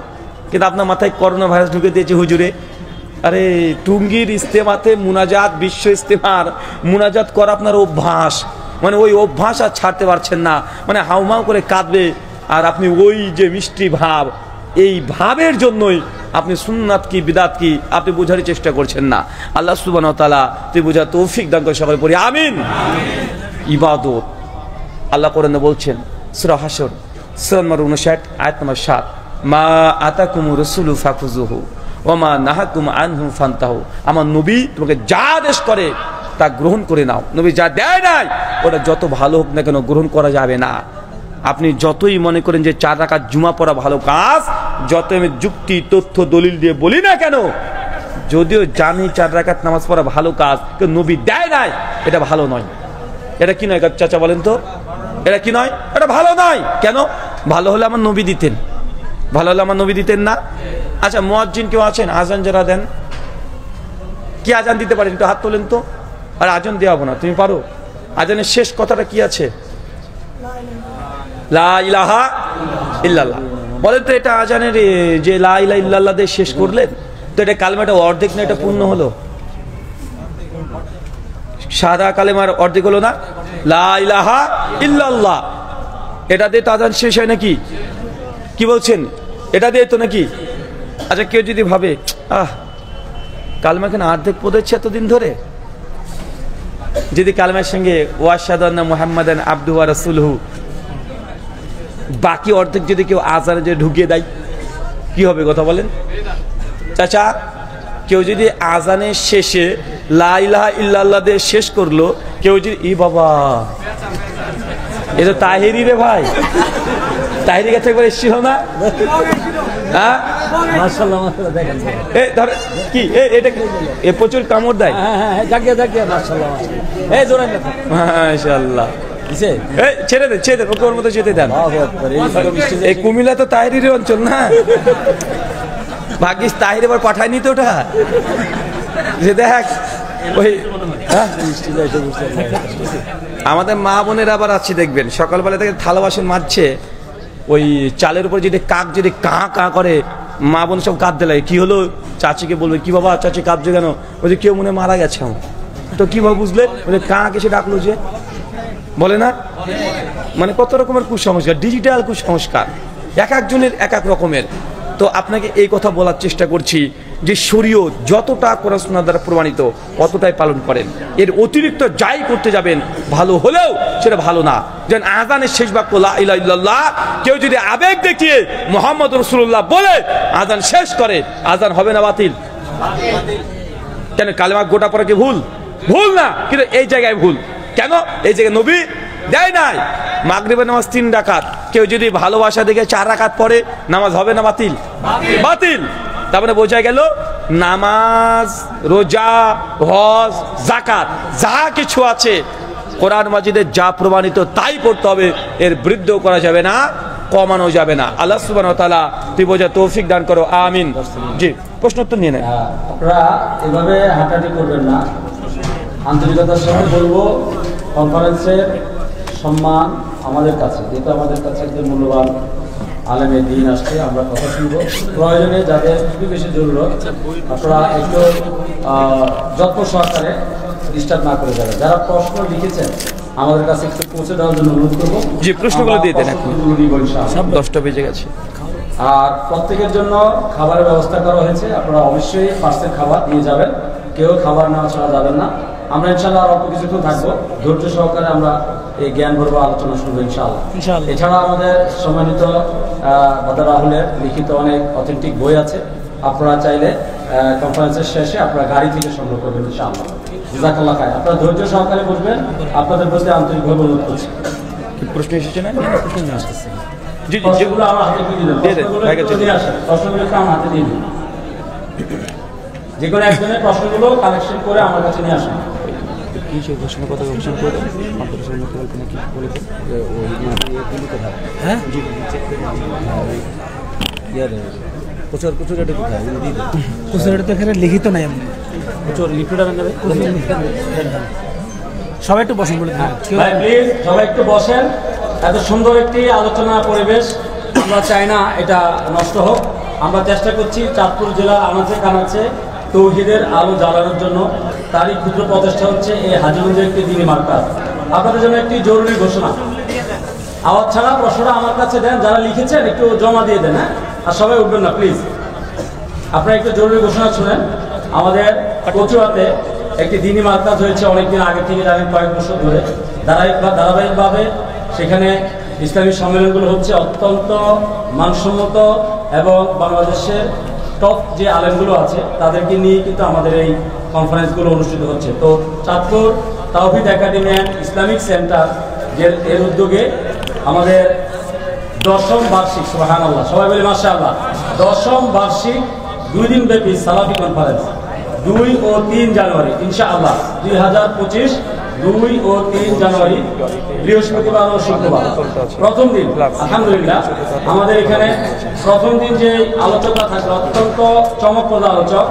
কিন্তু আপনার মাথায় করোনা ভাইরাস ঢুকে দিয়েছে হুজুরে। আরে টুঙ্গির ইস্তেমাতে মুনাজাত, বিশ্ব ইস্তেমার মুনাজাত করা আপনার অভ্যাস, মানে ওই অভ্যাস আর ছাড়তে পারছেন না, মানে হাউমাউ করে কাঁদবে। আর আপনি ওই যে মিষ্টি ভাব, এই ভাবের জন্যই আপনি সুন্নাত কি বিদাত কি আপনি বোঝার চেষ্টা করছেন না। আল্লাহ সুবহানাহু ওয়া তাআলা তুই বোঝা তৌফিক দান করে, সকলে পড়ি আমিন। ইবাদত আল্লাহ কোরআনে বলছেন, সূরা হাশর সূরা নম্বর 59 আয়াত নম্বর 7, মা আতাকুমুর রাসূলু ফাখুযুহু ওয়া মা নাহাকুম আনহু ফান্তাহু। আমার নবী তোমাকে যা আদেশ করে তা গ্রহণ করে নাও। নবী যা দেয় নাই ওটা যত ভালো হোক না কেন গ্রহণ করা যাবে না। আপনি যতই মনে করেন যে 4 রাকাত জুমা পড়া ভালো কাজ, যত আমি যুক্তি তথ্য দলিল দিয়ে বলি না কেন, যদিও জানি 4 রাকাত নামাজ পড়া ভালো কাজ, কিন্তু নবী দেয় নাই, এটা ভালো নয়। এটা কি নয় চাচা বলেন তো, এটা কি নয়? এটা ভালো নয়। কেন? ভালো হলে আমার নবী দিতেন, ভালো হলে আমার নবী দিতেন না। আচ্ছা, মুয়াজ্জিন কেউ আছেন আজান যারা দেন? কি আজান দিতে পারেন? একটু হাত তোলেন তো। আর আজান দেওয়া হবো না, তুমি পারো? আজানের শেষ কথাটা কি আছে? লা ইলাহা ইল্লাল্লাহ। বলেন তো, এটা আজানের যে লা ইলাহা ইল্লাল্লাহ দিয়ে শেষ করলেন, তো এটা কালেমাটা অর্ধেক না এটা পূর্ণ হলো? সাদা কালেমার অর্ধেক হলো না? লা ইলাহা ইল্লাল্লাহ, এটা দিয়ে তো আজান শেষ হয় নাকি? কি বলছেন? এটা দিয়ে তো নাকি? আচ্ছা, কেউ যদি ভাবে কালেমা কেন অর্ধেক পড়েছে এতদিন ধরে, যদি কালেমার সঙ্গে ওয়াশহাদু আন্না মুহাম্মাদান আবদুহু ওয়া রাসূলুহু বাকি অর্ধেক যদি কেউ আজানে যে ঢুকিয়ে দেয়, কি হবে কথা বলেন চাচা? কেউ যদি আজানের শেষে লা ইলাহা ইল্লাল্লাহ দিয়ে শেষ করলো, কেউ যদি বাবা এ তো তাহিরি রে ভাই, তাহিরি কাছে একবার এসেছিল না? হ্যাঁ মাশাআল্লাহ মাশাআল্লাহ, দেখেন এই ধর কি এটা প্রচুর কামড় দেয়। হ্যাঁ জাগিয়ে জাগিয়ে মাশাআল্লাহ মাশাআল্লাহ, এই জোরে মাশাআল্লাহ। কিসে ছেড়ে দেন, ছেড়ে দেন, ওর মতো যেতে দেন। এই কুমিল্লা তো তাহিরির অঞ্চল না, ভাগ্যিস তাহির এবার পাঠায়নি তো ওটা, যে দেখ ওই আমাদের মা বোনের আবার আছে দেখবেন, সকালবেলা থেকে থালা বাসন মাজছে, ওই চালের উপর যদি কাক যদি কাঁ কাঁ করে, মা বোন সব কাঁদতে লাগে। কি হলো? চাচিকে বলবে, কি বাবা চাচি কাঁদছে কেন? বলছে কেউ মনে মারা গেছে আমার। তো কি ভাবে বুঝলে? বলে কাঁ এসে ডাকলো যে, বলে না? মানে কত রকমের কুসংস্কার, ডিজিটাল কুসংস্কার, এক একজনের এক এক রকমের। তো আপনাকে এই কথা বলার চেষ্টা করছি যে শরীয়ত যতটা কোরআন সুন্নাহ দ্বারা প্রমাণিত অতটাই পালন করেন, এর অতিরিক্ত যাই করতে যাবেন ভালো হলেও সেটা ভালো না। যেন আযানের শেষ বাক্য লা ইলাহা ইল্লাল্লাহ, কেউ যদি আবেগ দেখিয়ে মুহাম্মদ রাসূলুল্লাহ বলে আযান শেষ করে, আযান হবে না বাতিল? কেন? কালেমা গোটা পড়া কি ভুল? ভুল না, কিন্তু এই জায়গায় ভুল। কেন? এই জায়গায় নবী দেয় নাই। মাগরিবের নামাজ 3 রাকাত, কেউ যদি ভালোবাসা দেখে 4 রাকাত পড়ে, নামাজ হবে না বাতিল? বাতিল। তার মানে বোঝা গেল নামাজ, রোজা, হজ, যাকাত যা কিছু আছে কোরআন মাজিদে যা প্রমাণিত তাই পড়তে হবে, এর বৃদ্ধও করা যাবে না, কমানো যাবে না। আল্লাহ সুবহানাহু ওয়া তাআলা তুই বোঝা তৌফিক দান করো, আমিন। জি, প্রশ্ন উত্তর নিয়ে নেন। আপনারা এভাবে হাঁটাহাঁটি করবেন না। আন্তরিকতার সাথে বলবো, কনফারেন্সের সম্মান আমাদের কাছে, যেহেতু আমাদের কাছে একজন মূল্যবান আলেমে দিন আসছে, আমরা কথা শুনবো। প্রয়োজনে যাদের খুবই বেশি জরুরত, আপনারা একটু যত্ন সহকারে ডিস্টার্ব না করে যাবেন। যারা প্রশ্ন লিখেছেন আমাদের কাছে একটু পৌঁছে দেওয়ার জন্য অনুরোধ করবো। জি, প্রশ্নগুলো দিয়ে দেন, এখন সব 10টা বেজে গেছে। আর প্রত্যেকের জন্য খাবারের ব্যবস্থা করা হয়েছে, আপনারা অবশ্যই পার্সেল খাবার দিয়ে যাবেন, কেউ খাবার নেওয়া ছাড়া যাবেন না। আমরা ইনশাআল্লাহ আর অল্প কিছুক্ষণ থাকবো, ধৈর্য সহকারে আমরা এই জ্ঞান ভরবো আলোচনা শুনবো ইনশাআল্লাহ। এছাড়া আমাদের সম্মানিত বাদা রাহুলের লিখিত অনেক অথেন্টিক বই আছে, আপনারা চাইলে কনফারেন্সের শেষে আপনারা গাড়ি থেকে সংগ্রহ করবেন ইনশাআল্লাহ। জাযাকাল্লাহ খায়র। আপনারা ধৈর্য সহকারে বসবেন, আপনাদের প্রতি আন্তরিকভাবে অনুরোধ করছি। প্রশ্ন এসেছে না? প্রশ্ন নিয়ে আসতেছে। জি জি, যেগুলো আমার হাতে দিয়ে দেন, প্রশ্নগুলো নিয়ে আসেন, প্রশ্নগুলো একটু আমার হাতে দিয়ে দিন। যে কোনো একজনের প্রশ্নগুলো কালেকশন করে আমার কাছে নিয়ে আসেন। কি সেই প্রশ্নের কথা গবেষণা করে কম্পিটিশন মতো বলতে নাকি বলেছে যে ওই ইয়ে কোথায়? হ্যাঁ জি, ইয়ার প্রচুর প্রচুর এটা কোথায় দিয়ে দেন। প্রচুর এটা তো এখানে লিখিত নাই, আমি প্রচুর লিখিত নেবে। সবাই একটু বসেন বলে ভাই প্লিজ সবাই একটু বসেন। এত সুন্দর একটি আলোচনা পরিবেশ আমরা চাই না এটা নষ্ট হোক। আমরা চেষ্টা করছি চাঁদপুর জেলা আনাচে কানাচে তৌহিদের আলো জ্বালানোর জন্য। তারই ক্ষুদ্র প্রচেষ্টা হচ্ছে এই হাজীগঞ্জের একটি দ্বীনি মার্কাজ। আপনাদের জন্য একটি জরুরি ঘোষণা, আওয়াজ ছাড়া প্রশ্নটা আমার কাছে দেন, যারা লিখেছেন একটু জমা দিয়ে দেন। হ্যাঁ, আর সবাই উঠবেন না প্লিজ। আপনারা একটু জরুরি ঘোষণা শুনেন। আমাদের কচুয়াতে একটি দ্বীনি মার্কাজ হয়েছে অনেকদিন আগে থেকে, জানেন, কয়েক বছর ধরে ধারাবাহিকভাবে সেখানে ইসলামী সম্মেলনগুলো হচ্ছে অত্যন্ত মানসম্মত, এবং বাংলাদেশের টপ যে আলেমগুলো আছে তাদেরকে নিয়ে কিন্তু আমাদের এই কনফারেন্সগুলো অনুষ্ঠিত হচ্ছে। তো Chandpur Tawheed academy and Islamic centre এর উদ্যোগে আমাদের 10ম বার্ষিক, সুবহানাল্লাহ, সবাই বলি মাশাআল্লাহ, 10ম বার্ষিক 2 দিন ব্যাপী সালাফি কনফারেন্স 2 ও 3 জানুয়ারি ইনশাআল্লাহ 2025, 2 ও 3 জানুয়ারি বৃহস্পতিবার ও শুক্রবার। প্রথম দিন আলহামদুলিল্লাহ আমাদের এখানে প্রথম দিন যে আলোচকরা থাকবে অত্যন্ত চমকপ্রদ আলোচক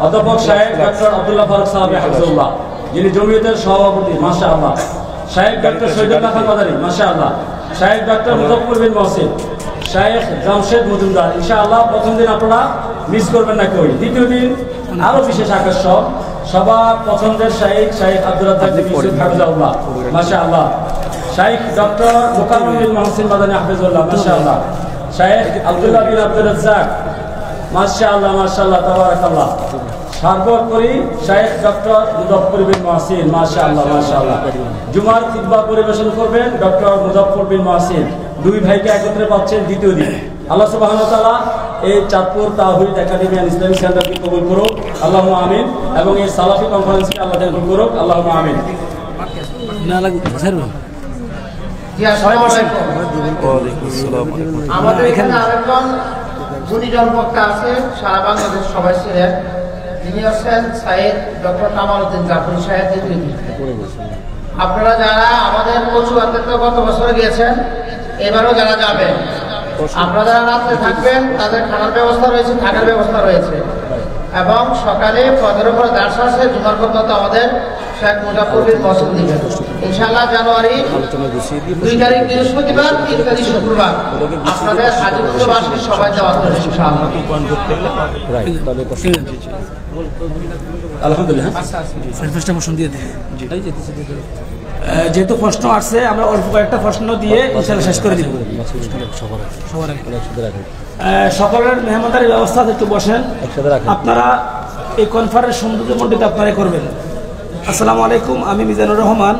অধ্যাপক সাহেব ডক্টর আব্দুল্লাহ ফারুক সাহেব হাফিজুল্লাহ, যিনি জমিয়তের সভাপতি মাশাআল্লাহ, সাহেব ডক্টর শহীদুল্লাহ খান মাদানী মাশাআল্লাহ, সাহেব ডক্টর মুজফফর বিন মহসিন, শায়েখ জামশেদ মজুমদার। ইনশাআল্লাহ প্রথম দিন আপনারা মিস করবেন না কেউ। দ্বিতীয় দিন আরো বিশেষ আকর্ষণ, সবার পছন্দের শাইখ আব্দুর রাজ্জাক ইউসুফ হাফিজাহুল্লাহ মাশাআল্লাহ, শাইখ ডক্টর মুকাররম বিন মহসিন মাদানী হাফিজাহুল্লাহ মাশাআল্লাহ, শাইখ আব্দুল্লাহ বিন আব্দুর রাজ্জাক মাশাআল্লাহ মাশাআল্লাহ তাবারাকাল্লাহ, সর্বোপরি শাইখ ডক্টর মুজফফর বিন মহসিন মাশাআল্লাহ মাশাআল্লাহ। জুমার খুতবা পরিবেশন করবেন ডক্টর মুজফফর বিন মহসিন। দুই ভাইকে একত্রে পাচ্ছেন দ্বিতীয় দিন। আল্লাহ সুবহানাহু ওয়া তাআলা এই Chandpur Tawheed academy and Islamic সেন্টারকে কবুল করুক, আল্লাহুম্মা আমিন, এবং এই সালাফি কনফারেন্সকে আল্লাহ কবুল করুক, আল্লাহুম্মা আমিন। আমাদের এখানে আরেকজন গুণীজন বক্তা আছে, সারা বাংলাদেশ সবাই ছিলেন, তিনি হচ্ছেন সাইদ ডক্টর কামাল উদ্দিন জাফরি সাহেব। আপনারা যারা আমাদের কচুয়াতে তো গত বছর গিয়েছেন, এবারও যারা যাবেন, আপনারা যারা রাত্রে থাকবেন তাদের খানার ব্যবস্থা রয়েছে, থাকার ব্যবস্থা রয়েছে, এবং সকালে পদের উপর দাস আছে। জুমার কথা তো আমাদের শেখ মুজাফফর বিন মহসিন দিবেন ইনশাআল্লাহ। জানুয়ারি 2 তারিখ বৃহস্পতিবার, 3 তারিখ শুক্রবার আপনাদের হাজিপুর বাসী সবাই যাওয়া হবে ইনশাআল্লাহ। আলহামদুলিল্লাহ যেহেতু প্রশ্ন আসছে আমরা অল্প কয়েকটা প্রশ্ন দিয়ে ইনশাআল্লাহ শেষ করে দিব। সকলের মেহমানদারির ব্যবস্থা আছে, একটু বসেন। আপনারা এই কনফারেন্স সৌন্দর্য মণ্ডিত আপনারাই করবেন। আসসালামু আলাইকুম, আমি মিজানুর রহমান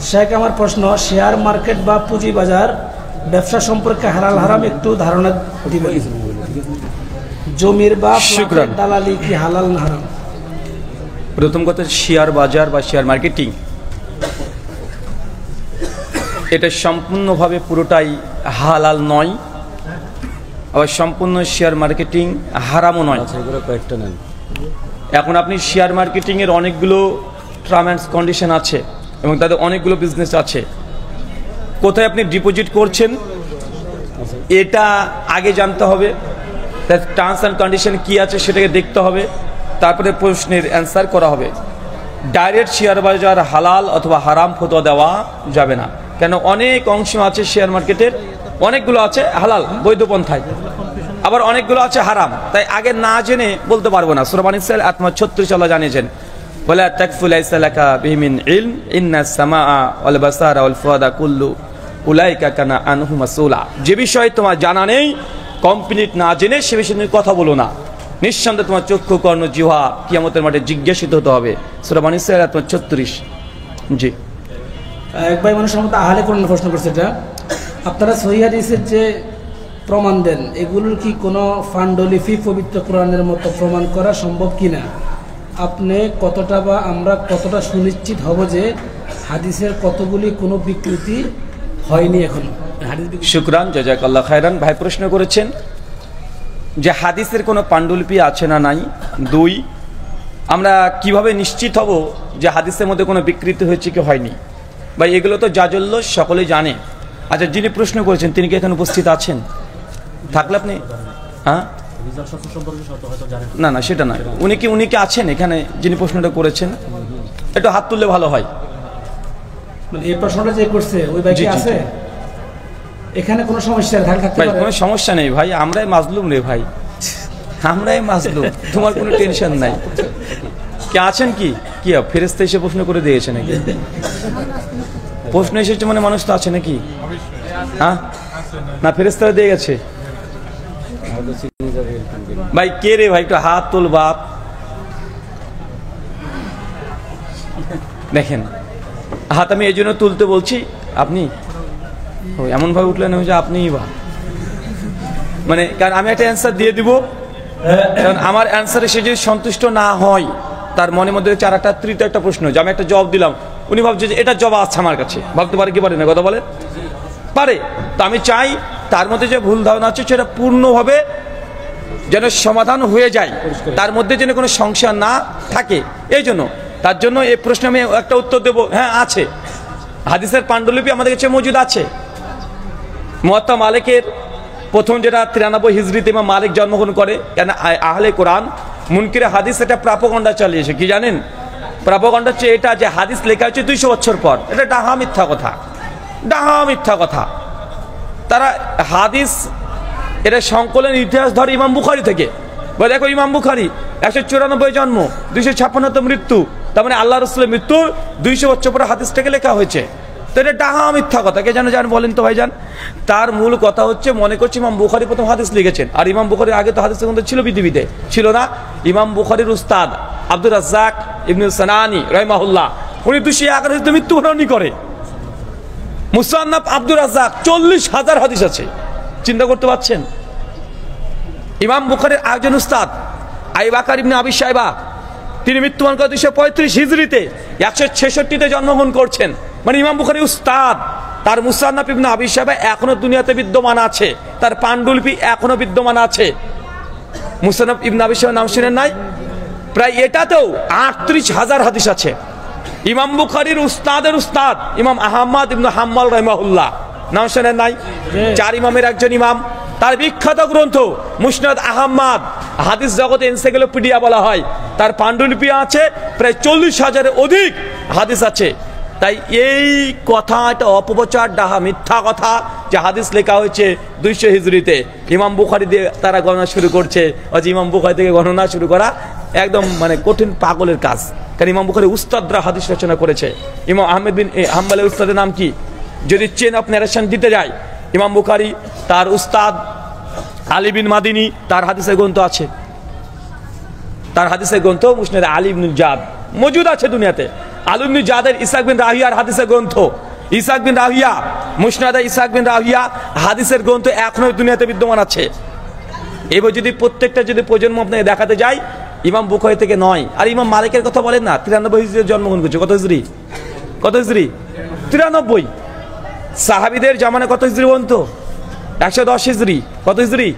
শেখ। আমার প্রশ্ন, শেয়ার মার্কেট বা পুঁজি বাজার ব্যবসা সম্পর্কে হালাল হারাম একটু ধারণা দিবেন। জমির বা দালালি কি হালাল না হারাম? প্রথম কথা, শেয়ার বাজার বা শেয়ার মার্কেটিং এটা সম্পূর্ণভাবে পুরোটাই হালাল নয়, আবার সম্পূর্ণ শেয়ার মার্কেটিং হারামও নয়। এখন আপনি শেয়ার মার্কেটিংয়ের অনেকগুলো টার্ম অ্যান্ড কন্ডিশন আছে এবং তাদের অনেকগুলো বিজনেস আছে। কোথায় আপনি ডিপোজিট করছেন এটা আগে জানতে হবে, তার টার্মস অ্যান্ড কন্ডিশন কী আছে সেটাকে দেখতে হবে, তারপরে প্রশ্নের অ্যান্সার করা হবে। ডাইরেক্ট শেয়ার বাজার হালাল অথবা হারাম ফতোয়া দেওয়া যাবে না, কেন অনেক অংশ আছে শেয়ার মার্কেটের, অনেকগুলো আছে হালাল বৈধ পন্থায়, আবার অনেকগুলো আছে হারাম। তাই আগে না জেনে বলতে পারবো না। সূরা আন-নিসা আয়াত 36 আল্লাহ জানিয়েছেন, ওয়ালা তাকফু লাইসা লাকা বিহি মিন ইলম ইন্নাস সামাআ ওয়াল বাসারা ওয়াল ফুআদা কুল্লু উলাইকা কানা আনহু মাসউলা। যে বিষয়ে তোমার জানা নেই, কমপ্লিট না জেনে সে বিষয়ে তুমি কথা বলো না, নিঃসন্দেহে তোমার চক্ষু কর্ণ জিহ্বা কিয়ামতের মাঠে জিজ্ঞাসিত হতে হবে। সূরা আন-নিসা আয়াত 36। জি, এক ভাই মানুষের মতো আহলে কোরআন প্রশ্ন করছে, এটা আপনারা সহিহ হাদিসের যে প্রমাণ দেন এগুলোর কি কোনো পাণ্ডুলিপি পবিত্র কোরআনের মতো প্রমাণ করা সম্ভব কিনা? আপনি কতটা বা আমরা কতটা সুনিশ্চিত হব যে হাদিসের কতগুলি কোনো বিকৃতি হয়নি এখনো? শুকরান, জাযাকাল্লাহ খায়রান। ভাই প্রশ্ন করেছেন যে হাদিসের কোনো পাণ্ডুলিপি আছে না নাই। 2, আমরা কিভাবে নিশ্চিত হব যে হাদিসের মধ্যে কোনো বিকৃতি হয়েছে কি হয়নি? ভাই এগুলো তো জাজল্য সকলেই জানে। আচ্ছা, যিনি প্রশ্ন করেছেন তিনি কি এখানে উপস্থিত আছেন? থাকলে আপনি না না সেটা নয়, উনি কি আছেন এখানে যিনি প্রশ্নটা করেছেন? একটু হাত তুললে ভালো হয়। এই প্রশ্নটা যে করছে ওই ভাই কি আছে এখানে? কোনো সমস্যা থাকতে ভাই পারে? কোনো সমস্যা নেই ভাই, আমরাই মাজলুম রে ভাই, আমরাই মাজলুম, তোমার কোনো টেনশন নাই। কে আছেন কি ফেরেশতা এসে প্রশ্ন করে দিয়েছে নাকি? প্রশ্ন এসেছে মানে মানুষ তো আছে নাকি? হ্যাঁ না, ফেরেশতারা দিয়ে গেছে। ভাই কে রে ভাই, একটু হাত তোল বাপ। দেখেন হাত আমি এই জন্য তুলতে বলছি, আপনি এমন ভাবে উঠলেন যে আপনিই বা, মানে কারণ আমি একটা অ্যান্সার দিয়ে দিব, কারণ আমার অ্যান্সারে সে যদি সন্তুষ্ট না হয় তার মনের মধ্যে 4টা তৃতীয় একটা প্রশ্ন, যে আমি একটা জবাব দিলাম, উনি ভাবছে যে এটা জবাব আছে আমার কাছে, ভাবতে পারে কি পারে না? কথা বলে পারে। তো আমি চাই তার মধ্যে যে ভুল ধারণা আছে সেটা পূর্ণভাবে যেন সমাধান হয়ে যায়, তার মধ্যে যেন কোনো সংশয় না থাকে। এই জন্য তার জন্য এই প্রশ্নে আমি একটা উত্তর দেব, হ্যাঁ আছে, হাদিসের পাণ্ডুলিপি আমাদের কাছে মজুদ আছে। মুয়াত্তা মালিকের প্রথম যেটা 93 হিজরিতে ইমাম মালিক জন্মগ্রহণ করে, কেন আহলে কোরআন মুনকিরে হাদিস এটা প্রাপগণ্ডা চালিয়েছে। কি জানেন প্রাপগণ্ডা হচ্ছে এটা যে হাদিস লেখা হচ্ছে 200 বছর পর, এটা ডাহা মিথ্যা কথা, ডাহা মিথ্যা কথা। তারা হাদিস এটা সংকলন ইতিহাস ধরে ইমাম বুখারী থেকে, দেখো ইমাম বুখারী 194 জন্ম, 256 মৃত্যু, তার মানে আল্লাহ রসুলের মৃত্যু 200 বছর পরে হাদিস থেকে লেখা হয়েছে। তো এটা ডাহা মিথ্যা কথা, কে জান বলেন তো ভাইজান। তার মূল কথা হচ্ছে মনে করছে ইমাম বুখারী প্রথম হাদিস লিখেছেন, আর ইমাম বুখারীর আগে তো হাদিসের গ্রন্থ ছিল পৃথিবীতে, ছিল না। ইমাম বুখারীর উস্তাদ আব্দুর রাজ্জাক ইবনে সানানি রাহিমাহুল্লাহ, উনি 211 হিজরিতে মৃত্যুবরণ করে। মুসান্নাফ আব্দুর রাজ্জাক 40,000 হাদিস আছে, চিন্তা করতে পারছেন। ইমাম বুখারীর একজন উস্তাদ আবু বকর ইবনে আবি শাইবা, তিনি মৃত্যুবরণ করেন 235 হিজরিতে, 166তে জন্মগ্রহণ করছেন, মানে ইমাম বুখারী উস্তাদ। তার মুসান্নাফ ইবনে আবি শাইবা এখনো দুনিয়াতে বিদ্যমান আছে, তার পাণ্ডুলিপি এখনো বিদ্যমান আছে। মুসান্নাফ ইবনে আবি শাইবার নাম শুনেন নাই? প্রায় এটাতেও 38,000 হাদিস আছে। ইমাম বুখারীর উস্তাদের উস্তাদ ইমাম আহমদ ইবনে হাম্বল রাহিমাহুল্লাহ, নাম শুনেন নাই? 4 ইমামের একজন ইমাম, তার বিখ্যাত গ্রন্থ মুসনাদ আহমদ, হাদিস জগতে এনসাইক্লোপিডিয়া বলা হয়, তার পাণ্ডুলিপি আছে প্রায় 40,000-এর অধিক হাদিস আছে। তাই এই কথা এটা অপপ্রচার, ডাহা মিথ্যা কথা যে হাদিস লেখা হয়েছে 200 হিজরিতে, ইমাম বুখারী দিয়ে তারা গণনা শুরু করছে। ইমাম বুখারী থেকে গণনা শুরু করা একদম মানে কঠিন পাগলের কাজ, কারণ ইমাম বুখারী উস্তাদরা হাদিস রচনা করেছে। ইমাম আহমেদ বিন হাম্বলের উস্তাদের নাম কি? যদি চেন অফ ন্যারেশন দিতে যায়, ইমাম বুখারী তার উস্তাদ আলী বিন মাদিনী, তার হাদিসের গ্রন্থ আছে, তার হাদিসের গ্রন্থ মুসনাদ আলী ইবনুল জাদ মজুদ আছে দুনিয়াতে। আলী ইবনুল জাদের ইসহাক বিন রাহিয়ার হাদিসের গ্রন্থ, ইসহাক বিন রাহিয়া মুসনাদে ইসহাক বিন রাহিয়া হাদিসের গ্রন্থ এখনো দুনিয়াতে বিদ্যমান আছে। এবার যদি প্রত্যেকটা যদি প্রজন্ম আপনাকে দেখাতে যায়, ইমাম বুখারী থেকে নয়। আর ইমাম মালিকের কথা বলেন না, 93 হিজরিতে জন্মগ্রহণ করছে। কত হিজরি? কত হিজরি? 93। সাহাবীদের জামানে কত হিজরি বলতো? 110 হিজরি। কত হিজরি?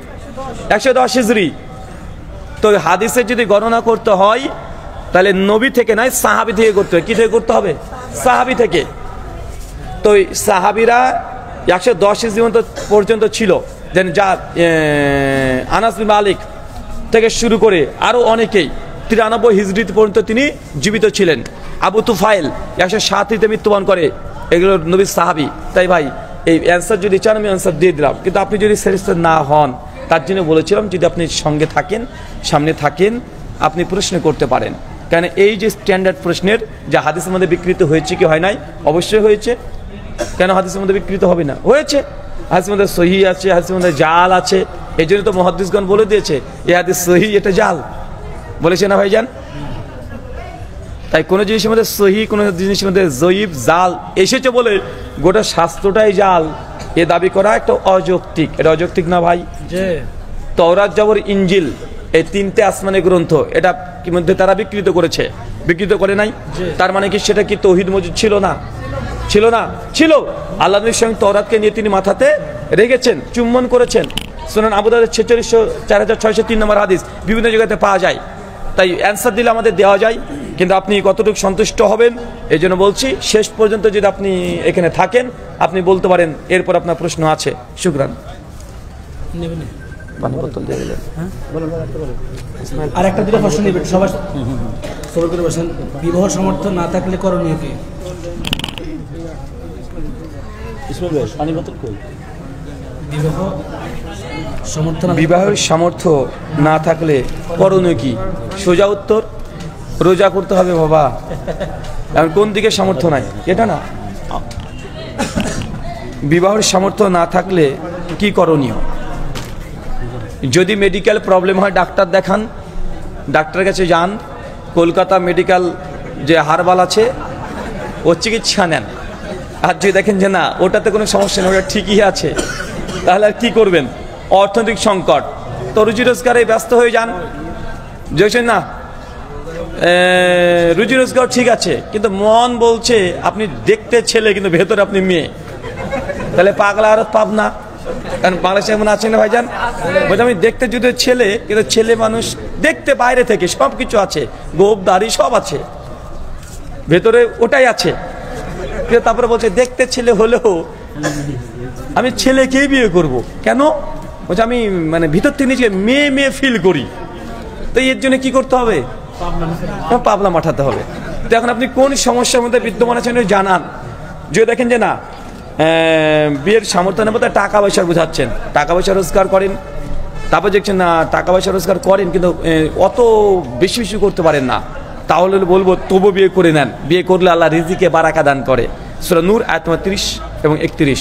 110 হিজরি। তো হাদিসের যদি গণনা করতে হয় তাহলে নবী থেকে নয়, সাহাবী থেকে করতে হবে। কি থেকে করতে হবে? সাহাবী থেকে। তো সাহাবীরা 110 হিজরি পর্যন্ত ছিল, যেন যা আনাস বিন মালিক থেকে শুরু করে আরো অনেকেই 93 হিজরি পর্যন্ত তিনি জীবিত ছিলেন। আবু তুফাইল 107 মৃত্যুবরণ করে, এগুলো নবীর সাহাবী। তাই ভাই এই অ্যান্সার যদি চান আমি অ্যান্সার দিয়ে দিলাম, কিন্তু আপনি যদি স্যাটিসফাইড না হন, তার জন্য বলেছিলাম যদি আপনি সঙ্গে থাকেন, সামনে থাকেন, আপনি প্রশ্ন করতে পারেন। কেন এই যে স্ট্যান্ডার্ড প্রশ্নের যে হাদিসের মধ্যে বিকৃত হয়েছে কি হয় নাই? অবশ্যই হয়েছে। কেন হাদিসের মধ্যে বিকৃত হবে না? হয়েছে। হাদিসের মধ্যে সহি আছে, হাদিসের মধ্যে জাল আছে, এই জন্য তো মুহাদ্দিসগণ বলে দিয়েছে এই হাদিস সহি, এটা জাল, বলেছে না ভাইজান? তাই কোনো জিনিসের মধ্যে সহি, কোনো জিনিসের মধ্যে জয়ীফ, জাল এসেছে বলে গোটা শাস্ত্রটাই জাল, এ দাবি করা একটা অযৌক্তিক। এটা অযৌক্তিক না ভাই? তওরাত, জবর, ইনজিল, এই 3টে আসমানি গ্রন্থ, এটা কি মধ্যে তারা বিকৃত করেছে? বিকৃত করে নাই। তার মানে কি সেটা কি তৌহিদ মজুদ ছিল না? ছিল না? ছিল। আল্লাহ নবী স্বয়ং তওরাতকে নিয়ে তিনি মাথাতে রেখেছেন, চুম্বন করেছেন। সুনান আবু দাউদের 4603 নম্বর হাদিস বিভিন্ন জায়গাতে পাওয়া যায়। তাই অ্যান্সার দিলে আমাদের দেওয়া যায়, কিন্তু আপনি কতটুকু সন্তুষ্ট হবেন এই জন্য বলছি, শেষ পর্যন্ত যদি আপনি এখানে থাকেন আপনি বলতে পারেন, এরপর আপনার প্রশ্ন আছে। শুকরান। আর একটা দুটো প্রশ্ন নেবেন সবাই, সবাই করে বসেন। বিবাহ সমর্থন না থাকলে করণীয় কি? বিবাহের সামর্থ্য না থাকলে করণীয় কি? সোজা উত্তর, রোজা করতে হবে বাবা। এখন কোন দিকে সামর্থ্য নাই এটা না। বিবাহের সামর্থ্য না থাকলে কি করণীয়? যদি মেডিকেল প্রবলেম হয় ডাক্তার দেখান, ডাক্তারের কাছে যান, কলকাতা মেডিকেল যে হারবাল আছে ওর চিকিৎসা নেন। আর যদি দেখেন যে না ওটাতে কোনো সমস্যা নেই, ওটা ঠিকই আছে, তাহলে আর কী করবেন? অর্থনৈতিক সংকট, তো রুজি রোজগারে ব্যস্ত হয়ে যান। দেখছেন না রুজি রোজগার ঠিক আছে, কিন্তু মন বলছে আপনি দেখতে ছেলে কিন্তু ভেতরে আপনি মেয়ে, তাহলে পাগলা আর পাব না। কারণ বাংলাদেশে এমন আছে না ভাইজান, বলছি আমি দেখতে যদি ছেলে, কিন্তু ছেলে মানুষ দেখতে বাইরে থেকে সব কিছু আছে, গোপ দাড়ি সব আছে, ভেতরে ওটাই আছে, কিন্তু তারপরে বলছে দেখতে ছেলে হলেও আমি ছেলেকেই বিয়ে করব। কেন? বলছে আমি মানে ভিতর থেকে নিজেকে মেয়ে মেয়ে ফিল করি। তো এর জন্য কি করতে হবে? পাবলা মাঠাতে হবে। তো এখন আপনি কোন সমস্যার মধ্যে বিদ্যমান আছেন জানান। যদি দেখেন যে না বিয়ের সামর্থ্য নেই, টাকা পয়সা বুঝাচ্ছেন, টাকা পয়সা রোজগার করেন, তারপর দেখছেন না টাকা পয়সা রোজগার করেন কিন্তু অত বেশি বেশি করতে পারেন না, তাহলে বলবো তবু বিয়ে করে নেন। বিয়ে করলে আল্লাহ রিজিকে বারাকা দান করে। সূরা নূর আয়াত 30 এবং 31।